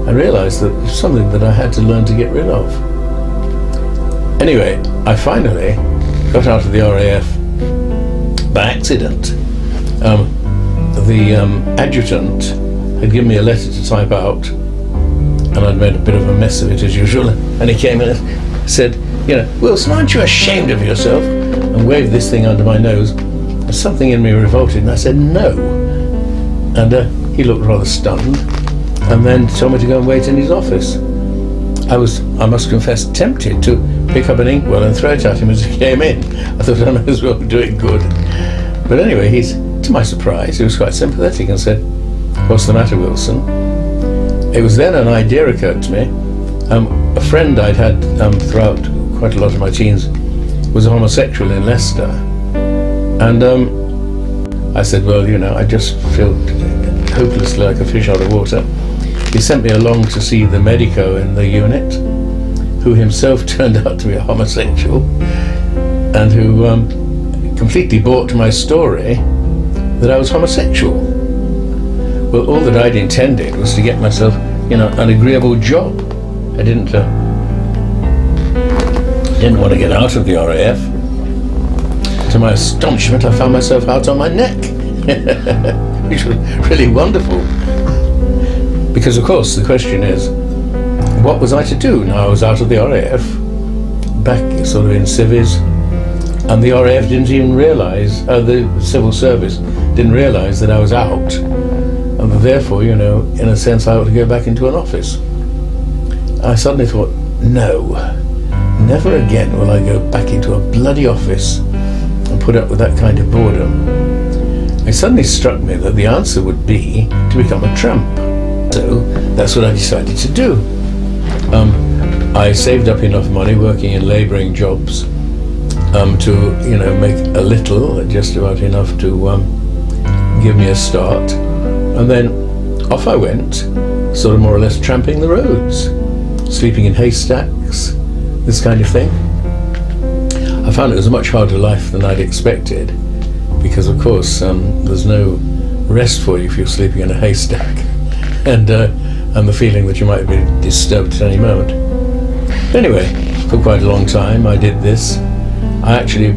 S1: I realised that it was something that I had to learn to get rid of. Anyway, I finally got out of the RAF by accident. The adjutant had given me a letter to type out, and I'd made a bit of a mess of it as usual, and he came in and said, Wilson, aren't you ashamed of yourself? And waved this thing under my nose. And something in me revolted, and I said no. And he looked rather stunned, and then told me to go and wait in his office. I must confess, tempted to pick up an inkwell and throw it at him as he came in. I thought I might as well do it good. But anyway, to my surprise, he was quite sympathetic and said, "What's the matter, Wilson?" It was then an idea occurred to me. A friend I'd had throughout quite a lot of my teens was a homosexual in Leicester. And I said, well, I just feel hopelessly like a fish out of water. He sent me along to see the medico in the unit, who himself turned out to be a homosexual, and who completely bought my story that I was homosexual. Well, all that I'd intended was to get myself, an agreeable job. I didn't want to get out of the RAF. To my astonishment, I found myself out on my neck, which was really wonderful. Because, of course, the question is, what was I to do? Now I was out of the RAF, back sort of in civis, and the RAF didn't even realise, the civil service didn't realise that I was out, and therefore, in a sense, I ought to go back into an office. I suddenly thought, no, never again will I go back into a bloody office and put up with that kind of boredom. It suddenly struck me that the answer would be to become a tramp. So that's what I decided to do. I saved up enough money working in labouring jobs to make a little, just about enough to give me a start, and then off I went, sort of more or less tramping the roads, sleeping in haystacks, this kind of thing. I found it was a much harder life than I'd expected, because of course there's no rest for you if you're sleeping in a haystack, and the feeling that you might be disturbed at any moment. Anyway, for quite a long time I did this. I actually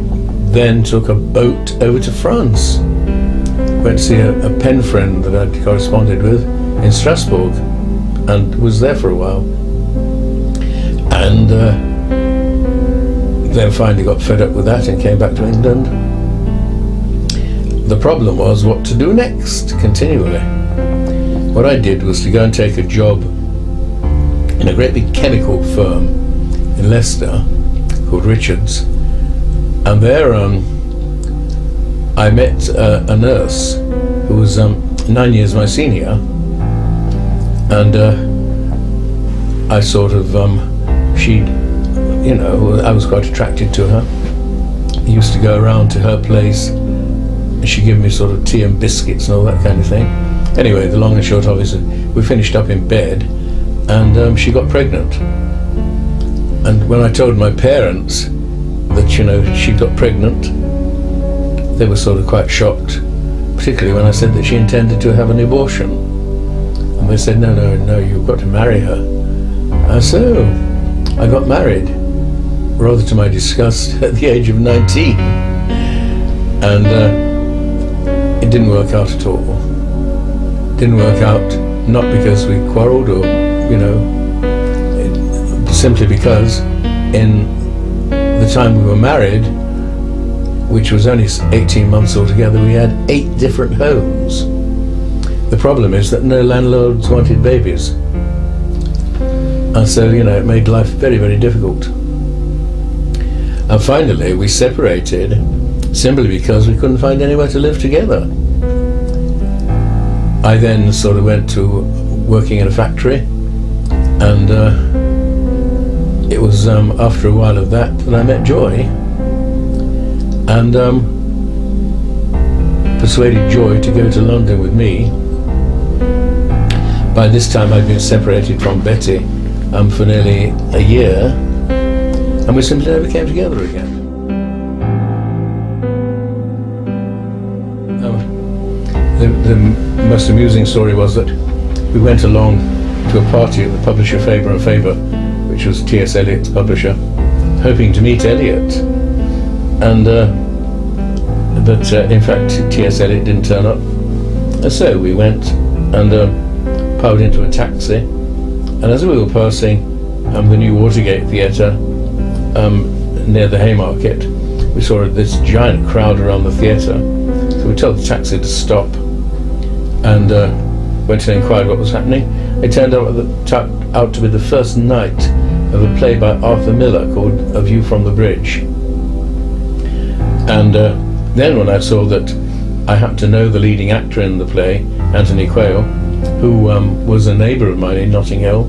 S1: then took a boat over to France. Went to see a pen friend that I'd corresponded with in Strasbourg, and was there for a while. And then finally got fed up with that and came back to England. The problem was what to do next, continually. What I did was to go and take a job in a great big chemical firm in Leicester called Richards, and there I met a nurse who was 9 years my senior, and I sort of I was quite attracted to her. I used to go around to her place and she'd give me sort of tea and biscuits and all that kind of thing. Anyway, the long and short of it is we finished up in bed, and she got pregnant. And when I told my parents that she got pregnant, they were sort of quite shocked, particularly when I said that she intended to have an abortion. And they said, no, you've got to marry her. So I got married, rather to my disgust, at the age of 19. And it didn't work out at all. Didn't work out not because we quarrelled or, simply because in the time we were married, which was only 18 months altogether, we had 8 different homes. The problem is that no landlords wanted babies. And so, it made life very, very difficult. And finally, we separated simply because we couldn't find anywhere to live together. I then sort of went to working in a factory, and it was after a while of that I met Joy, and persuaded Joy to go to London with me. By this time I'd been separated from Betty for nearly a year, and we simply never came together again. The most amusing story was that we went along to a party at the publisher Faber and Faber, which was T.S. Eliot's publisher, hoping to meet Eliot, and but in fact T.S. Eliot didn't turn up, and so we went and piled into a taxi, and as we were passing the new Watergate Theatre near the Haymarket, we saw this giant crowd around the theatre, so we told the taxi to stop and went and inquired what was happening. It turned out to be the first night of a play by Arthur Miller called A View from the Bridge. And then when I saw that I happened to know the leading actor in the play, Anthony Quayle, who was a neighbour of mine in Notting Hill,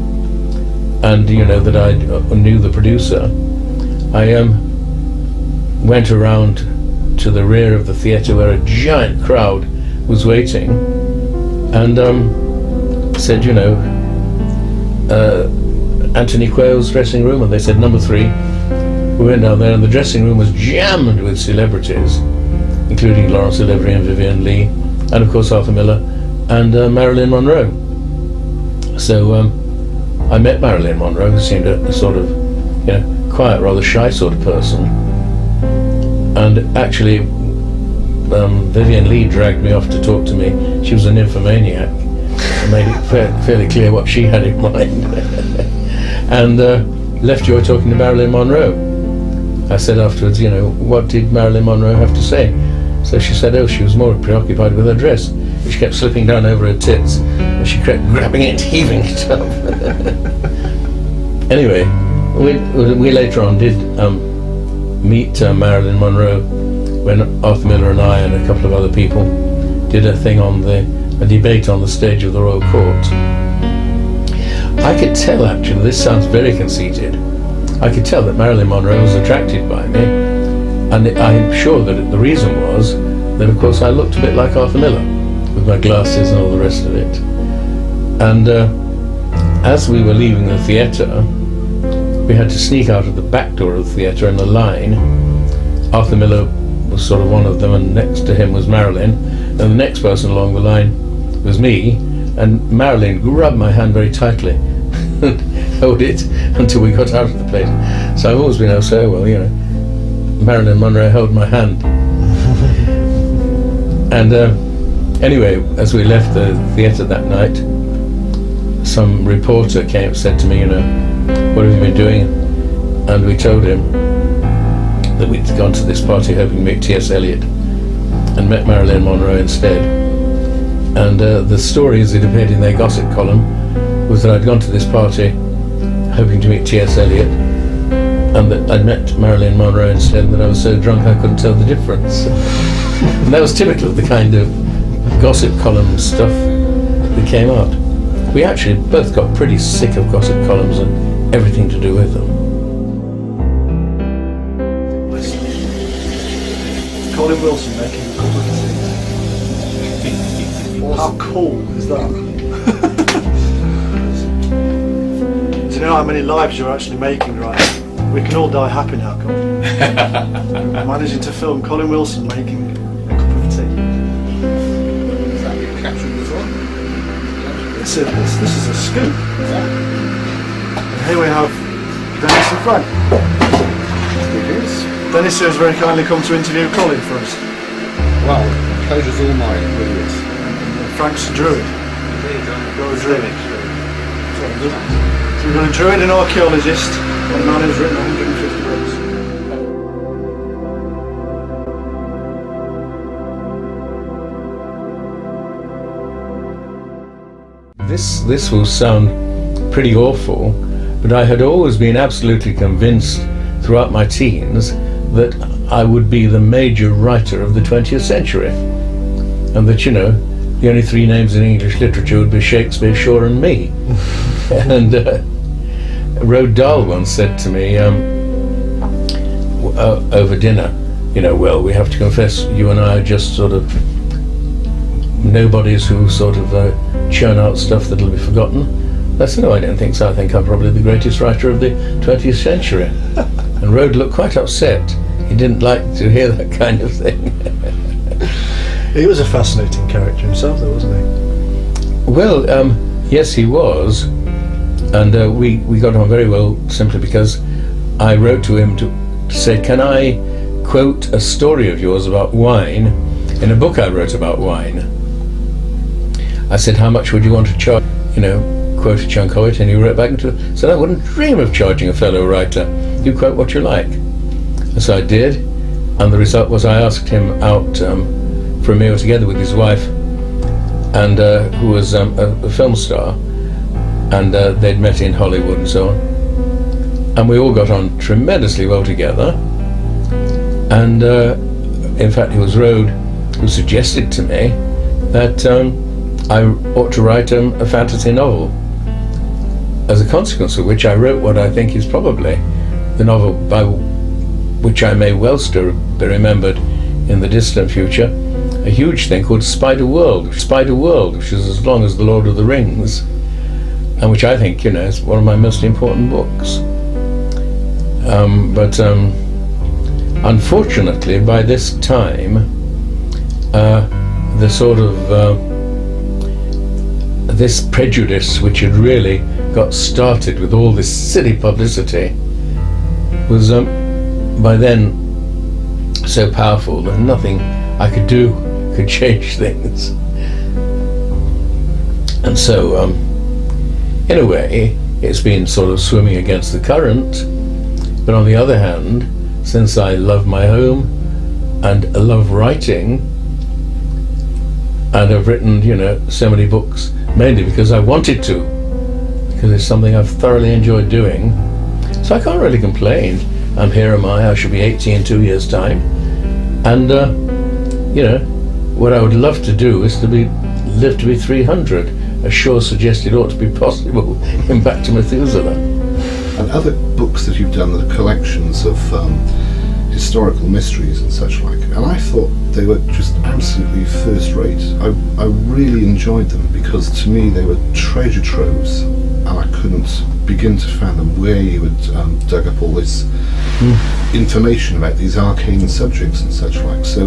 S1: and that I knew the producer, I went around to the rear of the theatre where a giant crowd was waiting, and said, Anthony Quayle's dressing room, and they said number 3. We went down there, and the dressing room was jammed with celebrities, including Laurence Olivier and Vivian Leigh, and of course Arthur Miller and Marilyn Monroe. So I met Marilyn Monroe, who seemed a sort of, quiet, rather shy sort of person, and actually Vivian Leigh dragged me off to talk to me. She was a nymphomaniac and made it fairly clear what she had in mind. And left Joy talking to Marilyn Monroe. I said afterwards, what did Marilyn Monroe have to say? So she said, she was more preoccupied with her dress, which kept slipping down over her tits, and she kept grabbing it, heaving it up. Anyway, we later on did meet Marilyn Monroe when Arthur Miller and I and a couple of other people did a thing on a debate on the stage of the Royal Court. I could tell, actually, this sounds very conceited, I could tell that Marilyn Monroe was attracted by me, and I'm sure that the reason was that, of course, I looked a bit like Arthur Miller with my glasses and all the rest of it. And as we were leaving the theatre, we had to sneak out of the back door of the theatre in a line. Arthur Miller was sort of one of them, and next to him was Marilyn, and the next person along the line was me, and Marilyn grabbed my hand very tightly and held it until we got out of the place. So I've always been able to say, well, Marilyn Monroe held my hand. And anyway, as we left the theatre that night, some reporter said to me, what have you been doing? And we told him that we'd gone to this party hoping to meet T.S. Eliot, and met Marilyn Monroe instead. And the story, as it appeared in their gossip column, was that I'd gone to this party hoping to meet T.S. Eliot, and that I'd met Marilyn Monroe instead, and that I was so drunk I couldn't tell the difference. And that was typical of the kind of gossip column stuff that came out. We actually both got pretty sick of gossip columns and everything to do with them.
S2: Colin Wilson making a cup of tea. How cool is that? Do you know how many lives you're actually making right now? We can all die happy now, Colin. Managing to film Colin Wilson making a cup of tea.
S3: Is that you captured before?
S2: This is a scoop. And here we have Mr. Frank.
S3: It is.
S2: Dennis has very kindly come to interview Colin for us.
S3: Well, pleasure's all mine, it really is.
S2: Frank's a druid. You're a druid. So we've got a druid, an archaeologist, and a man who's written 150 books.
S1: This will sound pretty awful, but I had always been absolutely convinced throughout my teens that I would be the major writer of the 20th century, and that, you know, the only three names in English literature would be Shakespeare, Shaw and me. And Roald Dahl once said to me over dinner, you know, well, we have to confess you and I are just sort of nobodies who sort of churn out stuff that'll be forgotten. I said, no, I don't think so. I think I'm probably the greatest writer of the 20th century. And Road looked quite upset. He didn't like to hear that kind of thing.
S2: He was a fascinating character himself, though, wasn't he?
S1: Well, yes, he was. And we got on very well simply because I wrote to him to say, can I quote a story of yours about wine in a book I wrote about wine? I said, how much would you want to charge? You know, quote a chunk of it, and he wrote back into it, said, I wouldn't dream of charging a fellow writer. You quote what you like. And so I did, and the result was I asked him out for a meal together with his wife, and who was a film star, and they'd met in Hollywood and so on. And we all got on tremendously well together, and in fact it was Rode who suggested to me that I ought to write a fantasy novel, as a consequence of which I wrote what I think is probably the novel by which I may well still be remembered in the distant future, a huge thing called Spider-World, which is as long as The Lord of the Rings, and which I think, you know, is one of my most important books. But unfortunately, by this time, the sort of this prejudice which had really got started with all this silly publicity was by then so powerful that nothing I could do could change things. And so in a way it's been sort of swimming against the current, but on the other hand, since I love my home and love writing, and I've written, you know, so many books mainly because I wanted to, because it's something I've thoroughly enjoyed doing, so I can't really complain. Here am I should be 80 in 2 years' time, and you know, what I would love to do is to live to be 300, as Shaw suggested ought to be possible in Back to Methuselah.
S3: And other books that you've done that are collections of historical mysteries and such like, and I thought they were just absolutely first rate. I really enjoyed them because to me they were treasure troves, and I couldn't begin to fathom where you had dug up all this information about these arcane subjects and such like. So,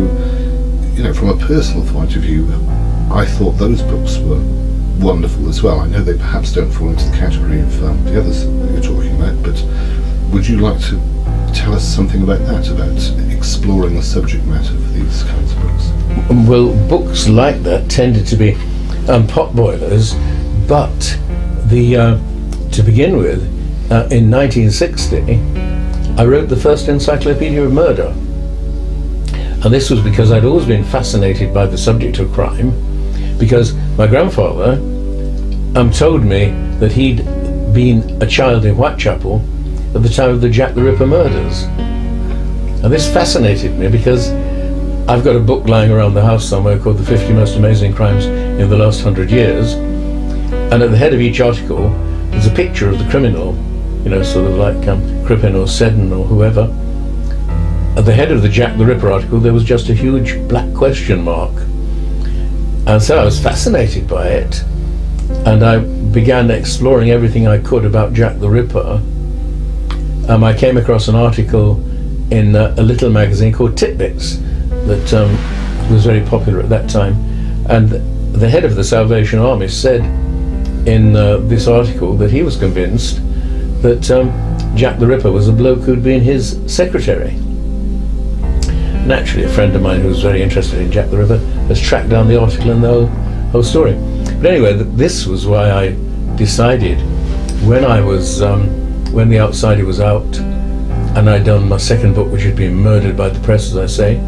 S3: you know, from a personal point of view, I thought those books were wonderful as well. I know they perhaps don't fall into the category of the others that you're talking about, but would you like to tell us something about that, about exploring the subject matter for these kinds of books?
S1: Well, books like that tended to be potboilers, but to begin with, in 1960, I wrote the first encyclopedia of murder. And this was because I'd always been fascinated by the subject of crime, because my grandfather told me that he'd been a child in Whitechapel at the time of the Jack the Ripper murders. And this fascinated me because I've got a book lying around the house somewhere called The 50 Most Amazing Crimes in the Last 100 Years, and at the head of each article there's a picture of the criminal, you know, sort of like Crippen or Seddon or whoever. At the head of the Jack the Ripper article there was just a huge black question mark. And so I was fascinated by it, and I began exploring everything I could about Jack the Ripper. I came across an article in a little magazine called Titbits that was very popular at that time, and the head of the Salvation Army said in this article that he was convinced that Jack the Ripper was a bloke who'd been his secretary. Naturally, a friend of mine who was very interested in Jack the Ripper has tracked down the article and the whole story. But anyway, this was why I decided when when The Outsider was out and I'd done my second book, which had been murdered by the press, as I say,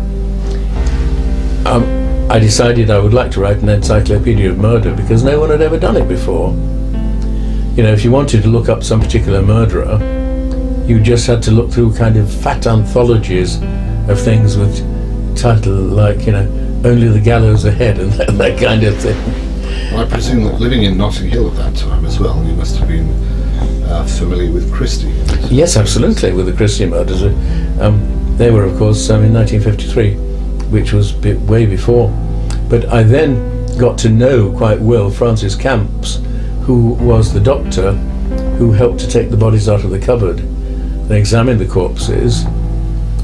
S1: I decided I would like to write an encyclopedia of murder because no one had ever done it before. You know, if you wanted to look up some particular murderer, you just had to look through kind of fat anthologies of things with title like, you know, Only the Gallows Ahead and that kind of thing.
S3: I presume that living in Notting Hill at that time as well, you must have been familiar with Christie.
S1: Yes, absolutely, with the Christie murders. They were, of course, in 1953, which was way before. But I then got to know quite well Francis Camps, who was the doctor who helped to take the bodies out of the cupboard and examine the corpses.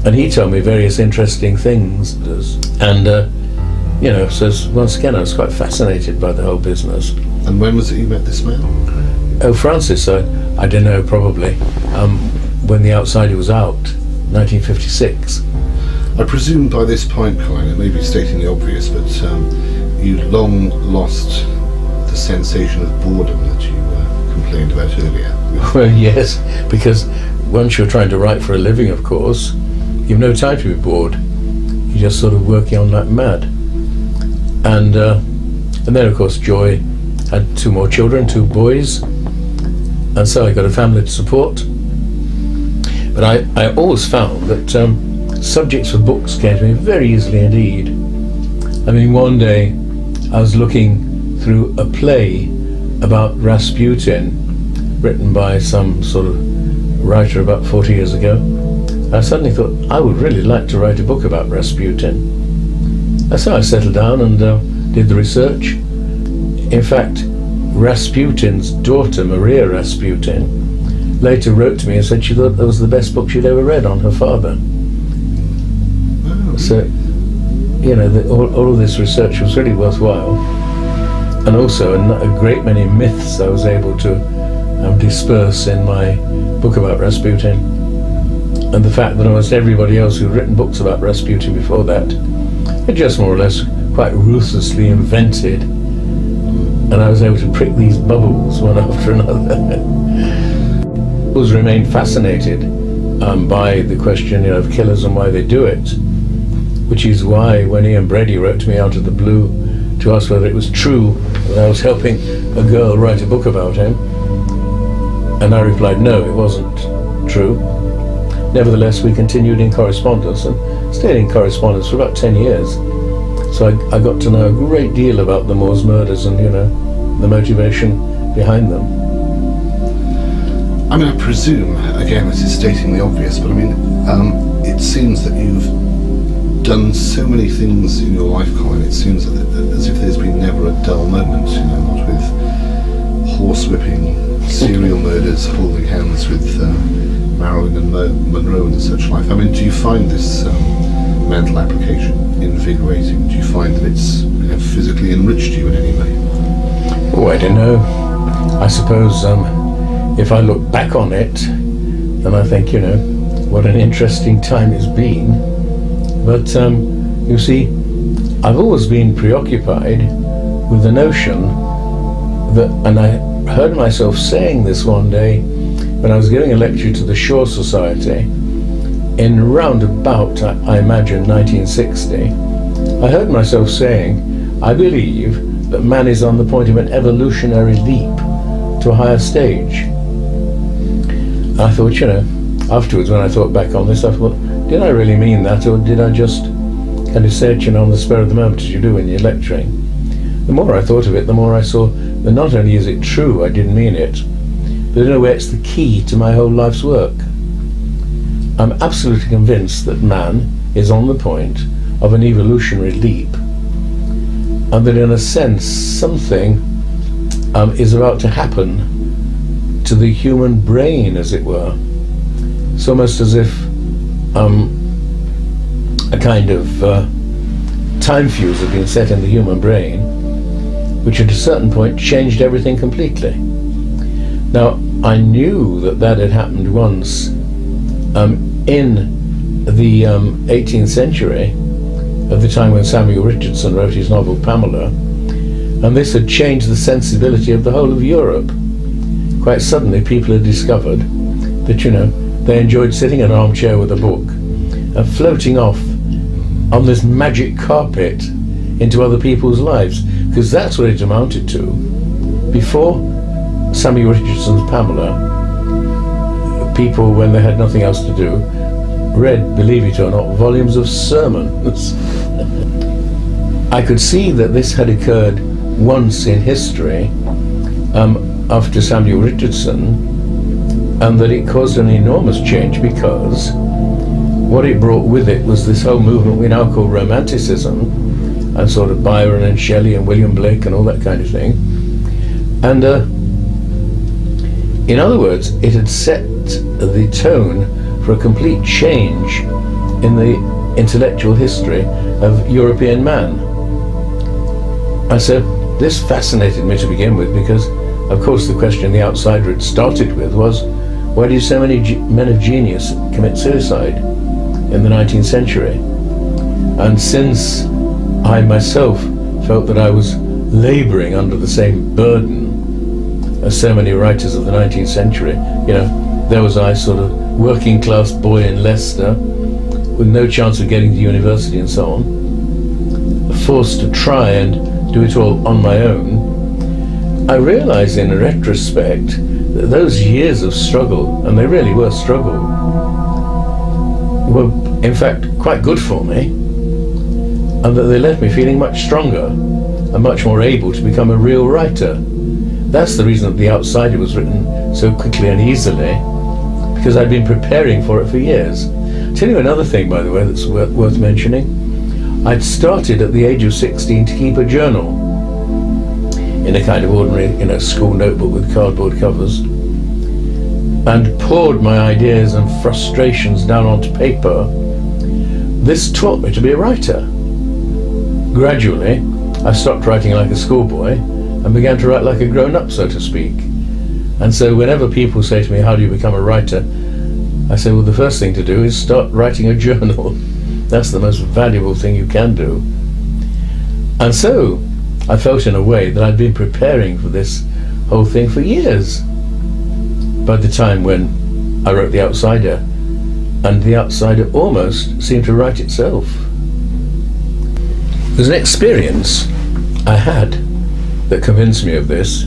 S1: And he told me various interesting things. And, you know, so once again, I was quite fascinated by the whole business.
S3: And when was it you met this man?
S1: Oh, Francis, I don't know, probably when The Outsider was out, 1956.
S3: I presume by this point, Colin, it may be stating the obvious, but you'd long lost the sensation of boredom that you complained about earlier.
S1: Well, yes, because once you're trying to write for a living, of course, you've no time to be bored. You're just sort of working on like mad. And then, of course, Joy had 2 more children, 2 boys, and so I got a family to support. But I always found that subjects for books came to me very easily indeed. I mean, one day I was looking through a play about Rasputin, written by some sort of writer about 40 years ago. I suddenly thought, I would really like to write a book about Rasputin. And so I settled down and did the research. In fact, Rasputin's daughter, Maria Rasputin, later wrote to me and said she thought that was the best book she'd ever read on her father. So, you know, all of this research was really worthwhile. And also a great many myths I was able to disperse in my book about Rasputin. And the fact that almost everybody else who'd written books about Rasputin before that had just more or less quite ruthlessly invented. And I was able to prick these bubbles one after another. I always remained fascinated by the question, you know, of killers and why they do it. Which is why when Ian Brady wrote to me out of the blue to ask whether it was true that I was helping a girl write a book about him, and I replied no, it wasn't true. Nevertheless, we continued in correspondence and stayed in correspondence for about 10 years. So I got to know a great deal about the Moors murders and, you know, the motivation behind them.
S3: I mean, I presume, again, this is stating the obvious, but I mean, it seems that you've done so many things in your life, Colin. It seems as if there's been never a dull moment, you know, not with horsewhipping, serial murders, holding hands with Marilyn and Monroe and such life. I mean, do you find this mental application invigorating? Do you find that it's physically enriched you in any way?
S1: Oh, I don't know. I suppose if I look back on it, then I think, you know, what an interesting time it's been. But you see, I've always been preoccupied with the notion that, and I heard myself saying this one day when I was giving a lecture to the Shaw Society in round about, I imagine, 1960, I heard myself saying, I believe that man is on the point of an evolutionary leap to a higher stage. I thought, you know, afterwards when I thought back on this, I thought, did I really mean that, or did I just kind of say it, you know, on the spur of the moment, as you do when you're lecturing? The more I thought of it, the more I saw that not only is it true, I didn't mean it, but in a way it's the key to my whole life's work. I'm absolutely convinced that man is on the point of an evolutionary leap, and that in a sense something is about to happen to the human brain, as it were. It's almost as if a kind of time fuse had been set in the human brain, which at a certain point changed everything completely. Now, I knew that had happened once in the 18th century, at the time when Samuel Richardson wrote his novel Pamela, and this had changed the sensibility of the whole of Europe. Quite suddenly, people had discovered that, they enjoyed sitting in an armchair with a book and floating off on this magic carpet into other people's lives, because that's what it amounted to. Before Samuel Richardson's Pamela, people, when they had nothing else to do, read, believe it or not, volumes of sermons. I could see that this had occurred once in history after Samuel Richardson, and that it caused an enormous change, because what it brought with it was this whole movement we now call Romanticism, and sort of Byron and Shelley and William Blake and all that kind of thing. And in other words, it had set the tone for a complete change in the intellectual history of European man. And so this fascinated me to begin with, because of course the question the outsider had started with was, why do so many men of genius commit suicide in the 19th century? And since I myself felt that I was labouring under the same burden as so many writers of the 19th century, there was I, sort of working class boy in Leicester, with no chance of getting to university and so on, forced to try and do it all on my own. I realised in retrospect that those years of struggle, and they really were struggle, were in fact quite good for me, and that they left me feeling much stronger and much more able to become a real writer. That's the reason that The Outsider was written so quickly and easily, because I'd been preparing for it for years. I'll tell you another thing, by the way, that's worth mentioning. I'd started at the age of 16 to keep a journal in a kind of ordinary, school notebook with cardboard covers, and poured my ideas and frustrations down onto paper. This taught me to be a writer. Gradually, I stopped writing like a schoolboy and began to write like a grown-up, so to speak. And so whenever people say to me, how do you become a writer? I say, well, the first thing to do is start writing a journal. That's the most valuable thing you can do. And so I felt in a way that I'd been preparing for this whole thing for years. By the time when I wrote The Outsider, and The Outsider almost seemed to write itself. There's an experience I had that convinced me of this.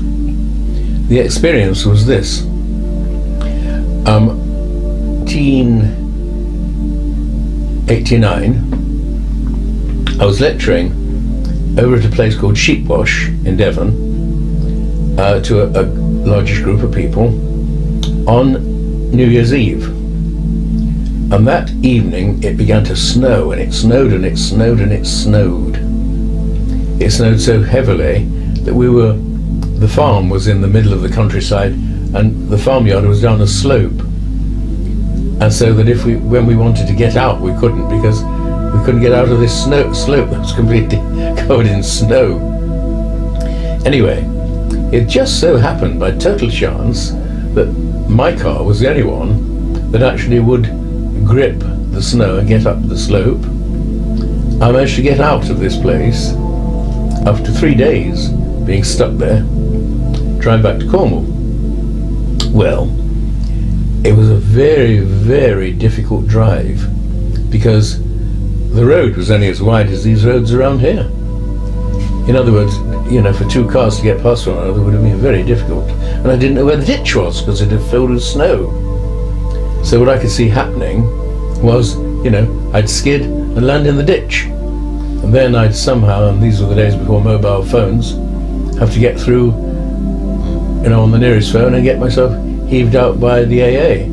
S1: The experience was this. 1989, I was lecturing over at a place called Sheepwash in Devon to a largish group of people on New Year's Eve. And that evening it began to snow, and it snowed and it snowed and it snowed. It snowed so heavily that the farm was in the middle of the countryside, and the farmyard was down a slope. And so that when we wanted to get out, we couldn't, because we couldn't get out of this slope that was completely covered in snow. Anyway, it just so happened by total chance that my car was the only one that actually would grip the snow and get up the slope. I managed to get out of this place after 3 days being stuck there, driving back to Cornwall. Well, it was a very, very difficult drive, because the road was only as wide as these roads around here. In other words, for two cars to get past one another would have been very difficult. And I didn't know where the ditch was, because it had filled with snow. So what I could see happening was, I'd skid and land in the ditch. And then I'd somehow, and these were the days before mobile phones, have to get through, on the nearest phone and get myself heaved out by the AA.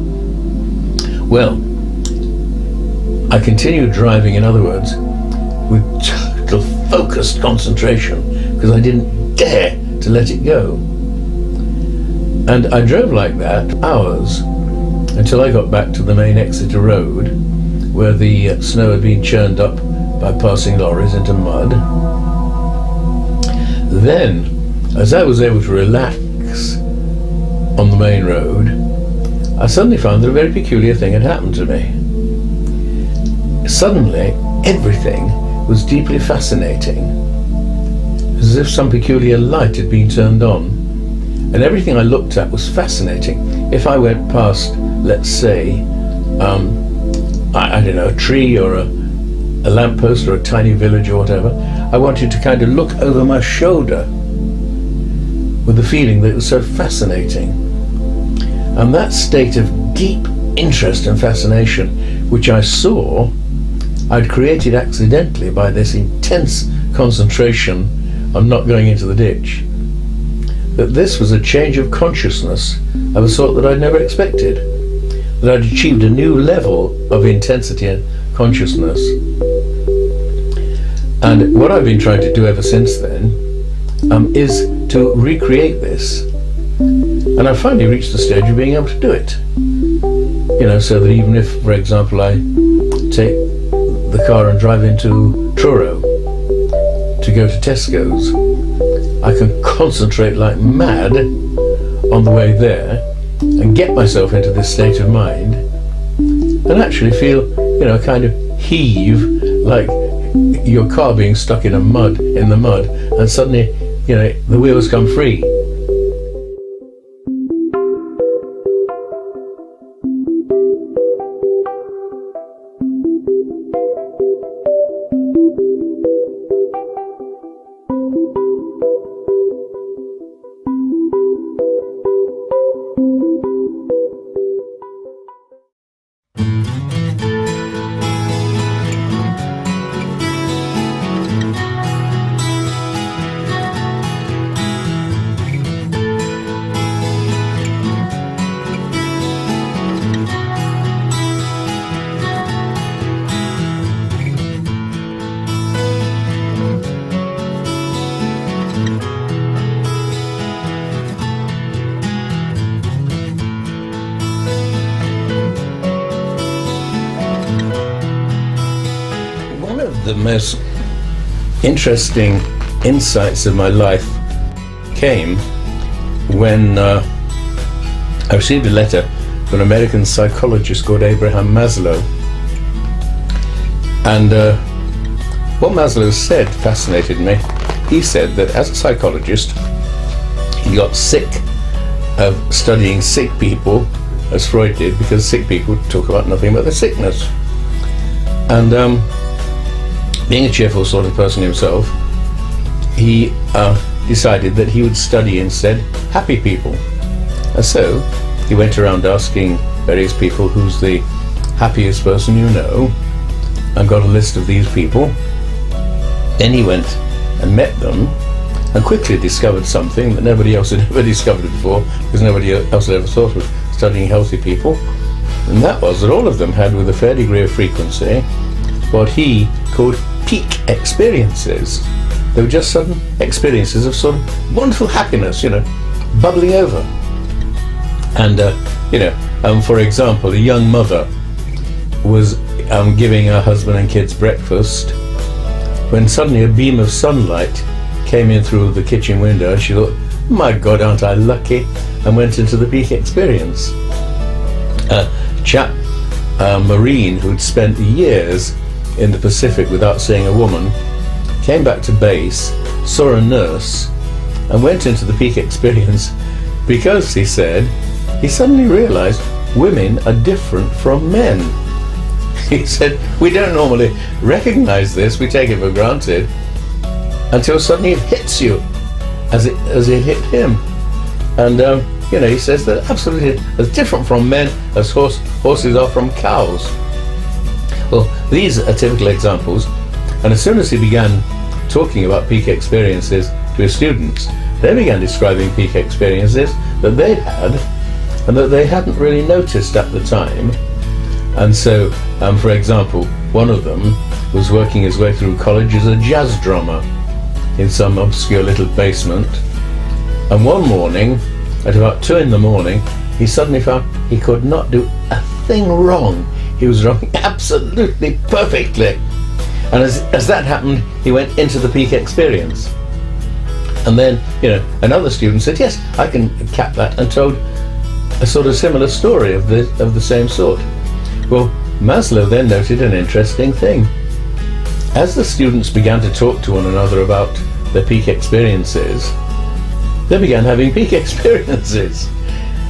S1: Well, I continued driving, in other words, with total focused concentration, because I didn't dare to let it go. And I drove like that for hours until I got back to the main Exeter Road, where the snow had been churned up by passing lorries into mud. Then, as I was able to relax on the main road, I suddenly found that a very peculiar thing had happened to me. Suddenly, everything was deeply fascinating, as if some peculiar light had been turned on, and everything I looked at was fascinating. If I went past, let's say, I don't know, a tree or a lamppost or a tiny village or whatever, I wanted to kind of look over my shoulder with the feeling that it was so fascinating. And that state of deep interest and fascination, which I saw, I'd created accidentally by this intense concentration on not going into the ditch. That this was a change of consciousness of a sort that I'd never expected. That I'd achieved a new level of intensity and consciousness. And what I've been trying to do ever since then is to recreate this. And I finally reached the stage of being able to do it. You know, so that even if, for example, I take the car and drive into Truro to go to Tesco's, I can concentrate like mad on the way there and get myself into this state of mind and actually feel, you know, kind of heave, like your car being stuck in the mud, and suddenly, you know, the wheels come free. The most interesting insights of my life came when I received a letter from an American psychologist called Abraham Maslow. And what Maslow said fascinated me. He said that as a psychologist, he got sick of studying sick people, as Freud did, because sick people talk about nothing but their sickness. And being a cheerful sort of person himself, he decided that he would study instead happy people. And so he went around asking various people, who's the happiest person you know, and got a list of these people. Then he went and met them and quickly discovered something that nobody else had ever discovered before, because nobody else had ever thought of studying healthy people. And that was that all of them had, with a fair degree of frequency, what he called peak experiences. They were just sudden experiences of sort of wonderful happiness, you know, bubbling over. And, for example, a young mother was giving her husband and kids breakfast when suddenly a beam of sunlight came in through the kitchen window, and she thought, my God, aren't I lucky? And went into the peak experience. A chap, Marine, who'd spent years in the Pacific without seeing a woman, came back to base, saw a nurse, and went into the peak experience because, he said, he suddenly realized women are different from men. He said, we don't normally recognize this, we take it for granted, until suddenly it hits you as it hit him. And he says that absolutely as different from men as horses are from cows. Well, these are typical examples, and as soon as he began talking about peak experiences to his students, they began describing peak experiences that they'd had and that they hadn't really noticed at the time. And so, for example, one of them was working his way through college as a jazz drummer in some obscure little basement, and one morning, at about 2 a.m, he suddenly found he could not do a thing wrong. He was drumming absolutely perfectly. And as that happened, he went into the peak experience. And then, another student said, yes, I can cap that, and told a sort of similar story of the same sort. Well, Maslow then noted an interesting thing. As the students began to talk to one another about their peak experiences, they began having peak experiences.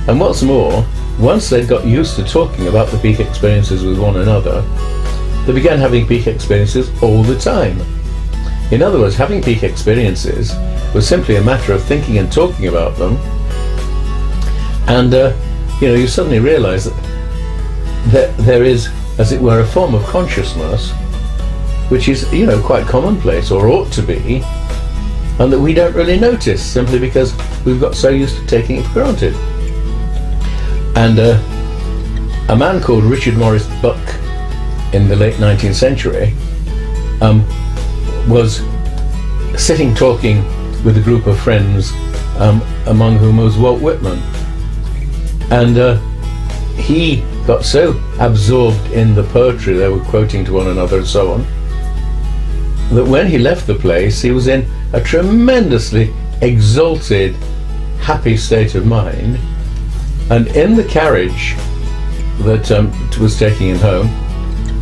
S1: And what's more, once they'd got used to talking about the peak experiences with one another, they began having peak experiences all the time. In other words, having peak experiences was simply a matter of thinking and talking about them, and you suddenly realize that there is, as it were, a form of consciousness which is, quite commonplace, or ought to be, and that we don't really notice simply because we've got so used to taking it for granted. And a man called Richard Morris Buck in the late 19th century was sitting talking with a group of friends, among whom was Walt Whitman. And he got so absorbed in the poetry they were quoting to one another and so on, that when he left the place, he was in a tremendously exalted, happy state of mind. And in the carriage that was taking him home,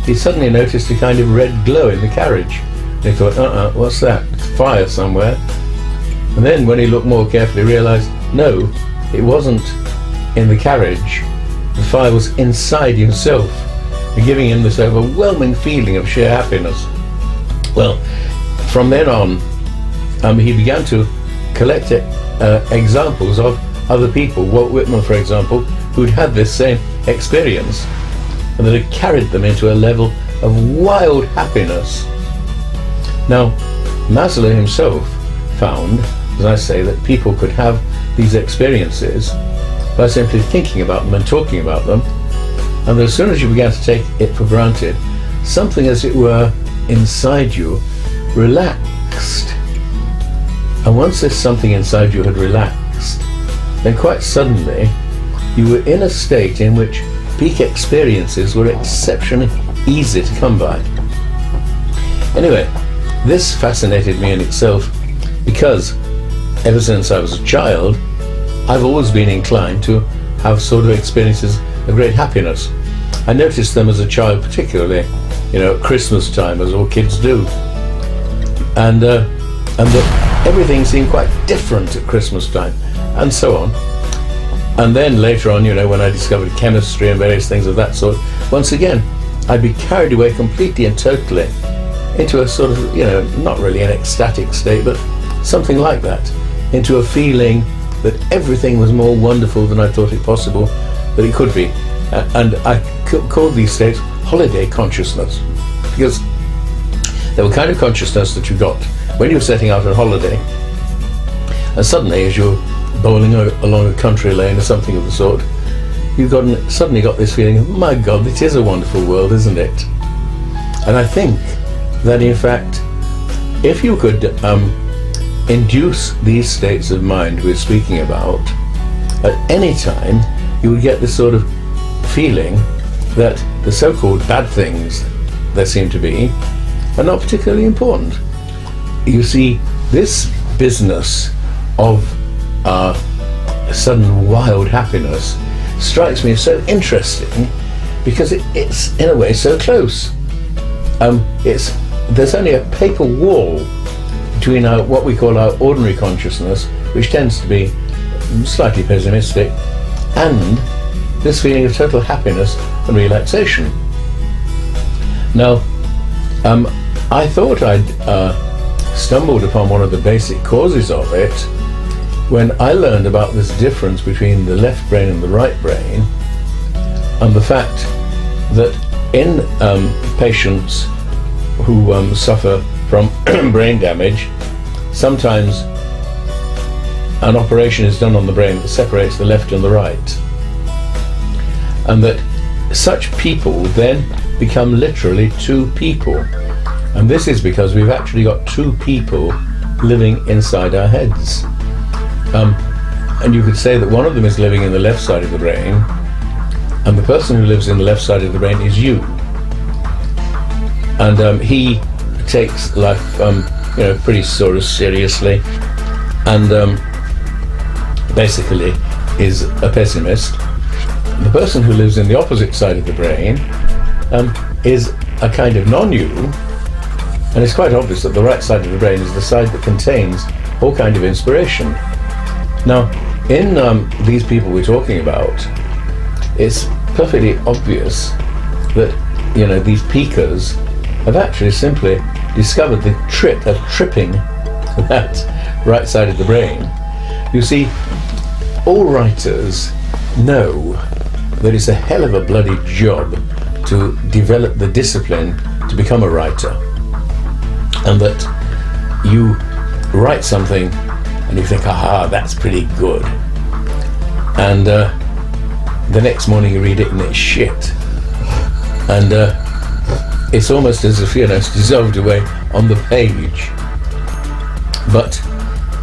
S1: he suddenly noticed a kind of red glow in the carriage. And he thought, what's that? Fire somewhere. And then when he looked more carefully, realized, no, it wasn't in the carriage. The fire was inside himself, giving him this overwhelming feeling of sheer happiness. Well, from then on, he began to collect examples of other people, Walt Whitman, for example, who'd had this same experience, and that had carried them into a level of wild happiness. Now, Maslow himself found, as I say, that people could have these experiences by simply thinking about them and talking about them, and as soon as you began to take it for granted, something, as it were, inside you relaxed. And once this something inside you had relaxed, then quite suddenly you were in a state in which peak experiences were exceptionally easy to come by. Anyway, this fascinated me in itself because ever since I was a child, I've always been inclined to have sort of experiences of great happiness. I noticed them as a child, particularly, at Christmas time, as all kids do. And that everything seemed quite different at Christmas time, and so on. And then later on, when I discovered chemistry and various things of that sort, once again, I'd be carried away completely and totally into a sort of, not really an ecstatic state, but something like that, into a feeling that everything was more wonderful than I thought it possible that it could be. And I called these states holiday consciousness, because they were kind of consciousness that you got when you were setting out on holiday, and suddenly, as you're bowling along a country lane or something of the sort, you've suddenly got this feeling of, my God, it is a wonderful world, isn't it? And I think that, in fact, if you could induce these states of mind we're speaking about at any time, you would get this sort of feeling that the so-called bad things there seem to be are not particularly important. You see, this business of sudden wild happiness strikes me as so interesting because it's in a way so close. There's only a paper wall between what we call our ordinary consciousness, which tends to be slightly pessimistic, and this feeling of total happiness and relaxation. Now, I thought I'd stumbled upon one of the basic causes of it when I learned about this difference between the left brain and the right brain, and the fact that in patients who suffer from brain damage, sometimes an operation is done on the brain that separates the left and the right, and that such people then become literally two people. And this is because we've actually got two people living inside our heads. And you could say that one of them is living in the left side of the brain, and the person who lives in the left side of the brain is you. And he takes life pretty sort of seriously, and basically is a pessimist. the person who lives in the opposite side of the brain is a kind of non-you, and it's quite obvious that the right side of the brain is the side that contains all kind of inspiration. Now, in these people we're talking about, it's perfectly obvious that, you know, these peakers have actually simply discovered the trick of tripping that right side of the brain. You see, all writers know that it's a hell of a bloody job to develop the discipline to become a writer, and that you write something and you think, aha, that's pretty good, and the next morning you read it and it's shit, and it's almost as if, you know, it's dissolved away on the page. But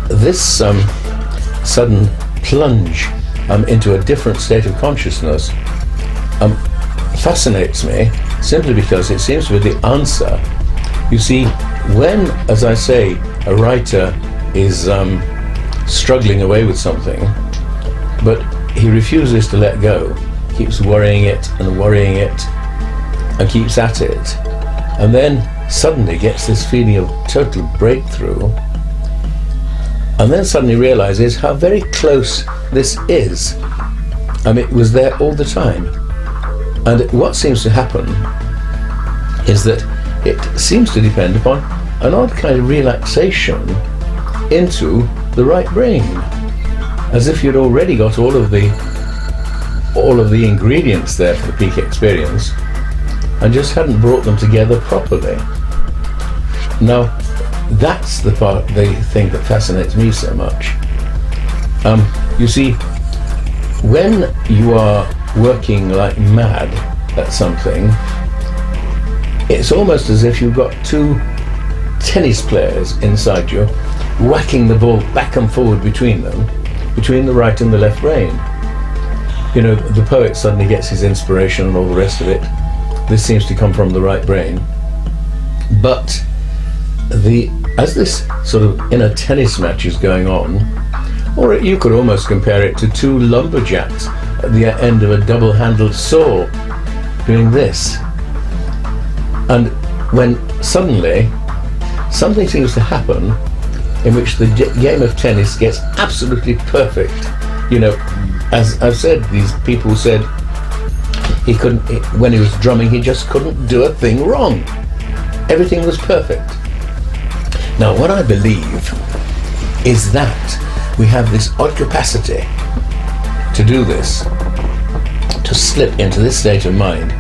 S1: this sudden plunge into a different state of consciousness fascinates me, simply because it seems to be the answer. You see, when, as I say, a writer is struggling away with something, but he refuses to let go, keeps worrying it and keeps at it, and then suddenly gets this feeling of total breakthrough, and then suddenly realizes how very close this is. I mean, it was there all the time. And what seems to happen is that it seems to depend upon an odd kind of relaxation into the right brain, as if you'd already got all of the ingredients there for the peak experience and just hadn't brought them together properly. Now, that's the thing that fascinates me so much. You see, when you are working like mad at something, it's almost as if you've got two tennis players inside you, whacking the ball back and forward between them, between the right and the left brain. You know, the poet suddenly gets his inspiration and all the rest of it. This seems to come from the right brain. But as this sort of inner tennis match is going on, or you could almost compare it to two lumberjacks at the end of a double-handled saw doing this. And when suddenly something seems to happen in which the game of tennis gets absolutely perfect. You know, as I've said, these people said he couldn't, when he was drumming, he just couldn't do a thing wrong. Everything was perfect. Now, what I believe is that we have this odd capacity to do this, to slip into this state of mind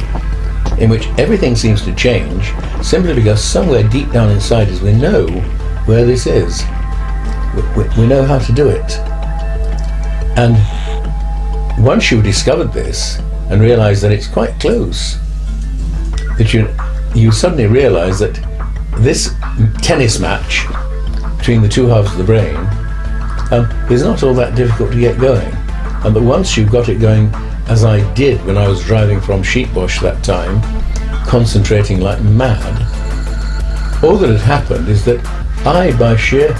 S1: in which everything seems to change simply because somewhere deep down inside us we know where this is. We know how to do it. And once you've discovered this and realize that it's quite close, that you suddenly realize that this tennis match between the two halves of the brain is not all that difficult to get going, and that once you've got it going, as I did when I was driving from Sheepbush that time, concentrating like mad, all that had happened is that I, by sheer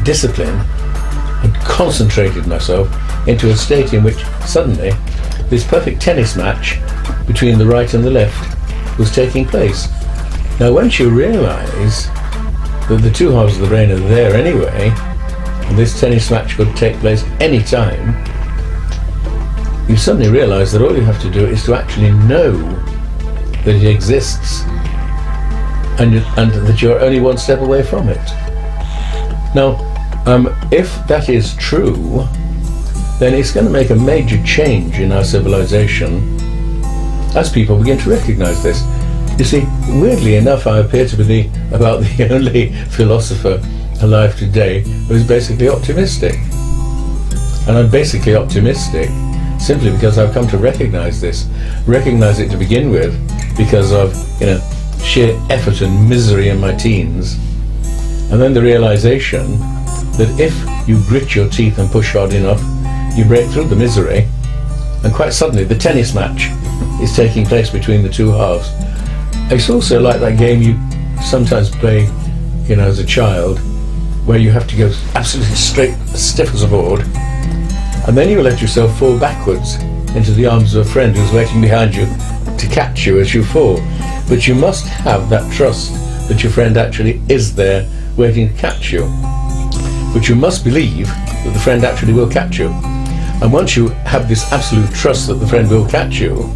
S1: discipline, had concentrated myself into a state in which suddenly this perfect tennis match between the right and the left was taking place. Now, once you realise that the two halves of the brain are there anyway, and this tennis match could take place any time, you suddenly realise that all you have to do is to actually know that it exists, and that you're only one step away from it. Now, if that is true, then it's going to make a major change in our civilization as people begin to recognise this. You see, weirdly enough, I appear to be about the only philosopher alive today who is basically optimistic. And I'm basically optimistic simply because I've come to recognise this, recognise it to begin with because of, sheer effort and misery in my teens. And then the realisation that if you grit your teeth and push hard enough, you break through the misery, and quite suddenly the tennis match is taking place between the two halves. It's also like that game you sometimes play, as a child, where you have to go absolutely straight, stiff as a board, and then you let yourself fall backwards into the arms of a friend who's waiting behind you to catch you as you fall. But you must have that trust that your friend actually is there waiting to catch you. But you must believe that the friend actually will catch you. And once you have this absolute trust that the friend will catch you,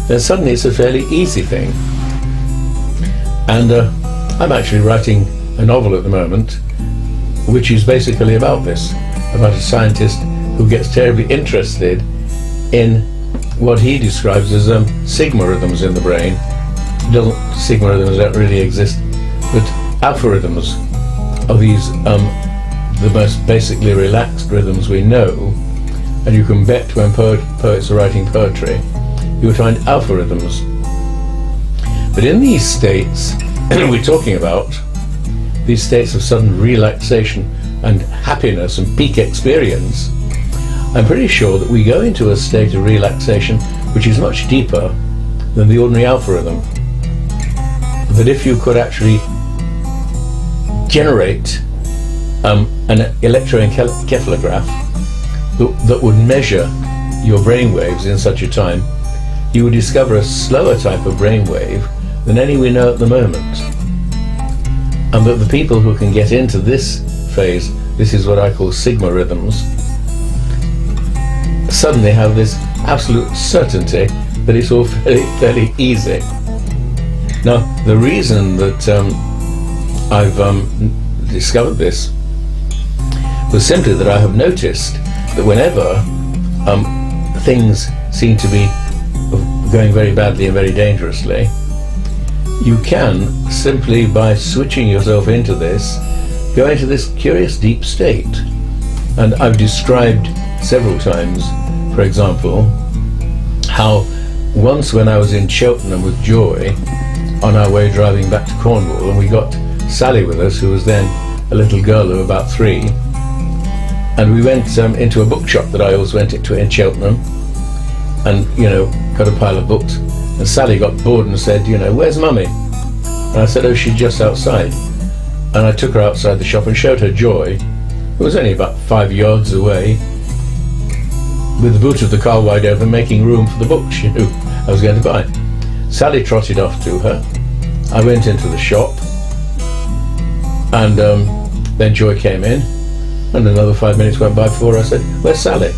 S1: then suddenly it's a fairly easy thing. And I'm actually writing a novel at the moment, which is basically about this, about a scientist who gets terribly interested in what he describes as sigma rhythms in the brain. Sigma rhythms don't really exist, but alpha rhythms are these the most basically relaxed rhythms we know, and you can bet when poets are writing poetry, you will find alpha rhythms. But in these states we're talking about, these states of sudden relaxation and happiness and peak experience, I'm pretty sure that we go into a state of relaxation which is much deeper than the ordinary alpha rhythm. That if you could actually generate an electroencephalograph that would measure your brain waves in such a time, you would discover a slower type of brain wave than any we know at the moment. And that the people who can get into this phase, this is what I call sigma rhythms, suddenly have this absolute certainty that it's all fairly easy. Now, the reason that I've discovered this was simply that I have noticed that whenever things seem to be going very badly and very dangerously, you can, simply by switching yourself into this, go into this curious deep state. And I've described several times, for example, how once when I was in Cheltenham with Joy, on our way driving back to Cornwall, and we got Sally with us, who was then a little girl of about 3, and we went into a bookshop that I always went into in Cheltenham, and, you know, got a pile of books, and Sally got bored and said, you know, where's Mummy? And I said, oh, she's just outside. And I took her outside the shop and showed her Joy, who was only about 5 yards away, with the boot of the car wide open, making room for the books she knew I was going to buy. Sally trotted off to her. I went into the shop, and then Joy came in, and another 5 minutes went by before I said, where's Sally?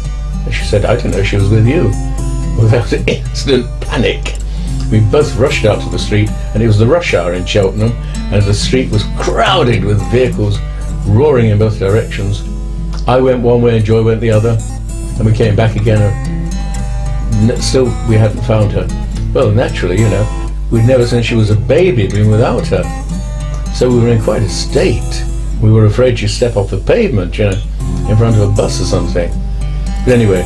S1: And she said, I didn't know she was with you. Without instant panic, we both rushed out to the street, and it was the rush hour in Cheltenham, and the street was crowded with vehicles roaring in both directions. I went one way and Joy went the other, and we came back again, and still we hadn't found her. Well, naturally, you know, we'd never, since she was a baby, been without her. So we were in quite a state. We were afraid she'd step off the pavement, you know, in front of a bus or something. But anyway,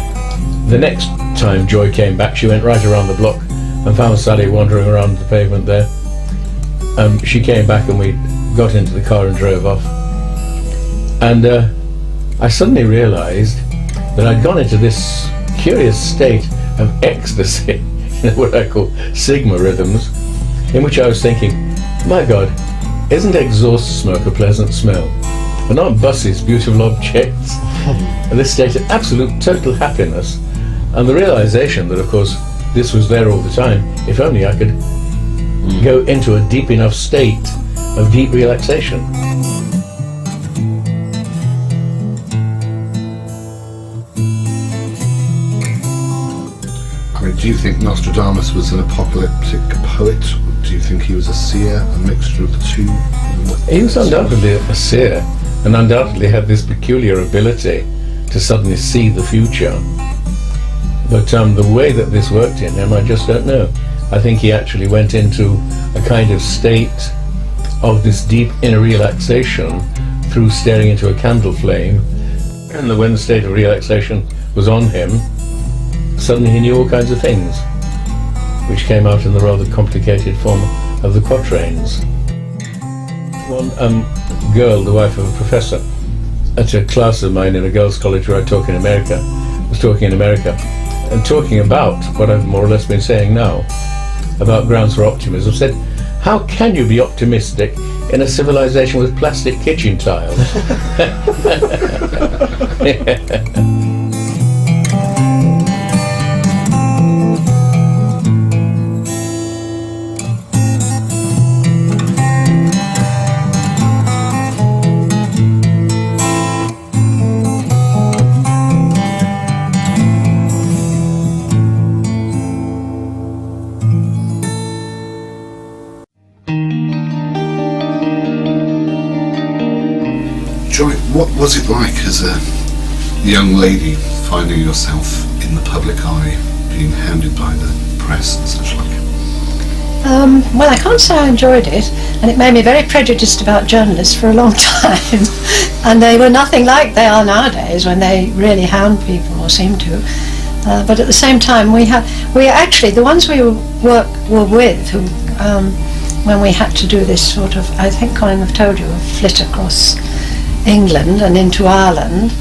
S1: the next time Joy came back, she went right around the block and found Sally wandering around the pavement there. She came back and we got into the car and drove off. And I suddenly realised that I'd gone into this curious state of ecstasy, what I call sigma rhythms, in which I was thinking, my God, isn't exhaust smoke a pleasant smell? And aren't buses beautiful objects? And this state of absolute total happiness, and the realisation that, of course, this was there all the time, if only I could go into a deep enough state of deep relaxation.
S3: Do you think Nostradamus was an apocalyptic poet? Do you think he was a seer, a mixture of the two?
S1: He was undoubtedly a seer, and undoubtedly had this peculiar ability to suddenly see the future. But the way that this worked in him, I just don't know. I think he actually went into a kind of state of this deep inner relaxation through staring into a candle flame, and when the state of relaxation was on him, suddenly he knew all kinds of things, which came out in the rather complicated form of the quatrains. One girl, the wife of a professor, at a class of mine in a girls' college where I taught in America, was talking in America, and talking about what I've more or less been saying now, about grounds for optimism, said, how can you be optimistic in a civilization with plastic kitchen tiles?
S3: What was it like as a young lady finding yourself in the public eye, being hounded by the press and such like?
S4: Well, I can't say I enjoyed it, and it made me very prejudiced about journalists for a long time. And they were nothing like they are nowadays, when they really hound people, or seem to. But at the same time, we actually, the ones we were with, who, when we had to do this sort of, I think Colin have told you, a flit across England and into Ireland,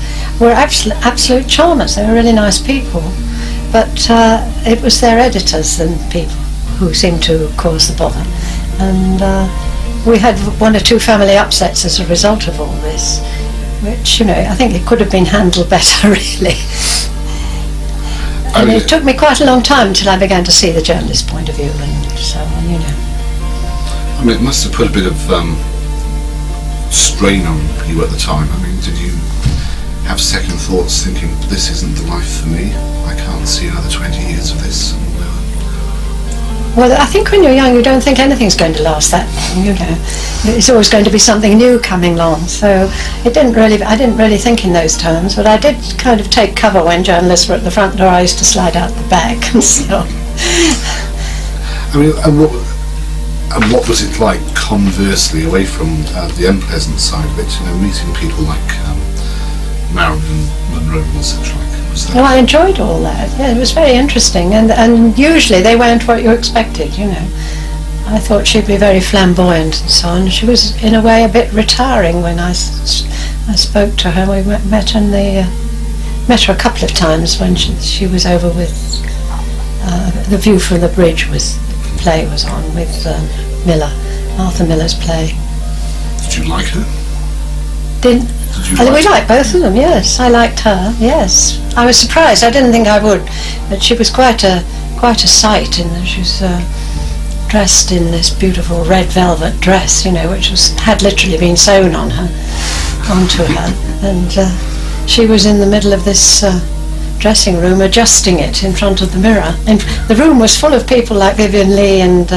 S4: were absolute charmers. They were really nice people. But it was their editors and people who seemed to cause the bother. And we had one or two family upsets as a result of all this, which, I think it could have been handled better, really. And it took me quite a long time until I began to see the journalist point of view and so on,
S3: I mean, it must have put a bit of strain on you at the time. I mean, did you have second thoughts, thinking, this isn't the life for me, I can't see another 20 years of this?
S4: Well, I think when you're young, you don't think anything's going to last that long, It's always going to be something new coming along. So I didn't really think in those terms, but I did kind of take cover when journalists were at the front door. I used to slide out the back and so on.
S3: I mean, and what was it like, conversely, away from the unpleasant side of it, meeting people like Marilyn Monroe and such like?
S4: Well, I enjoyed all that. Yeah, it was very interesting, and usually they weren't what you expected. I thought she'd be very flamboyant and so on. She was, in a way, a bit retiring when I spoke to her. We met her a couple of times when she was over with The View from the Bridge. The play was on with Arthur Miller's play.
S3: Did you like her?
S4: We liked both of them, yes. I liked her, yes. I was surprised. I didn't think I would, but she was quite a sight in that she was dressed in this beautiful red velvet dress, which had literally been sewn onto her, and she was in the middle of this dressing room adjusting it in front of the mirror. And the room was full of people like Vivien Leigh and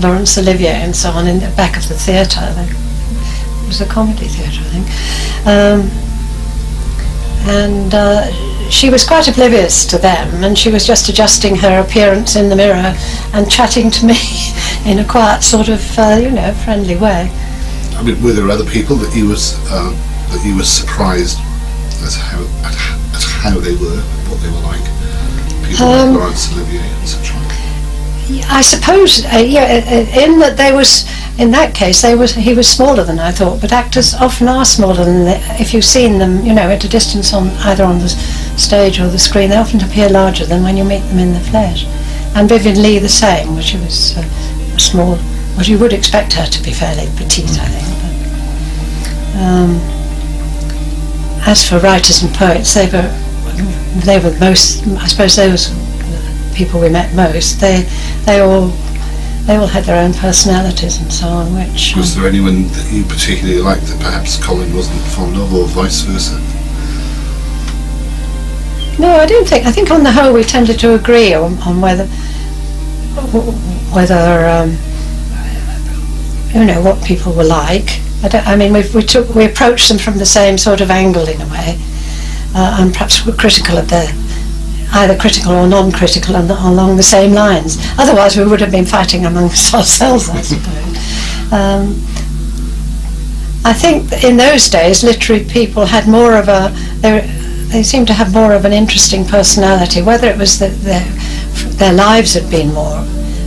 S4: Laurence Olivier and so on in the back of the theatre. It was a comedy theatre, I think. She was quite oblivious to them, and she was just adjusting her appearance in the mirror and chatting to me in a quiet sort of, friendly way.
S3: I mean, were there other people that you were surprised at how they were, what they were like? People like Laurence Olivier and such like?
S4: I suppose, in that in that case, he was smaller than I thought, but actors often are smaller than if you've seen them, at a distance either on the stage or the screen, they often appear larger than when you meet them in the flesh. And Vivien Leigh the same, she was small. Well, you would expect her to be fairly petite, I think. But, as for writers and poets, they were most, I suppose those people we met most, they all had their own personalities and so on, which...
S3: Was there anyone that you particularly liked that perhaps Colin wasn't fond of, or vice versa?
S4: No, I don't think. I think on the whole we tended to agree on whether what people were like. We approached them from the same sort of angle in a way, and perhaps were critical of either critical or non-critical along the same lines. Otherwise we would have been fighting amongst ourselves, I suppose. I think that in those days literary people had more of they seemed to have more of an interesting personality, whether it was that their lives had been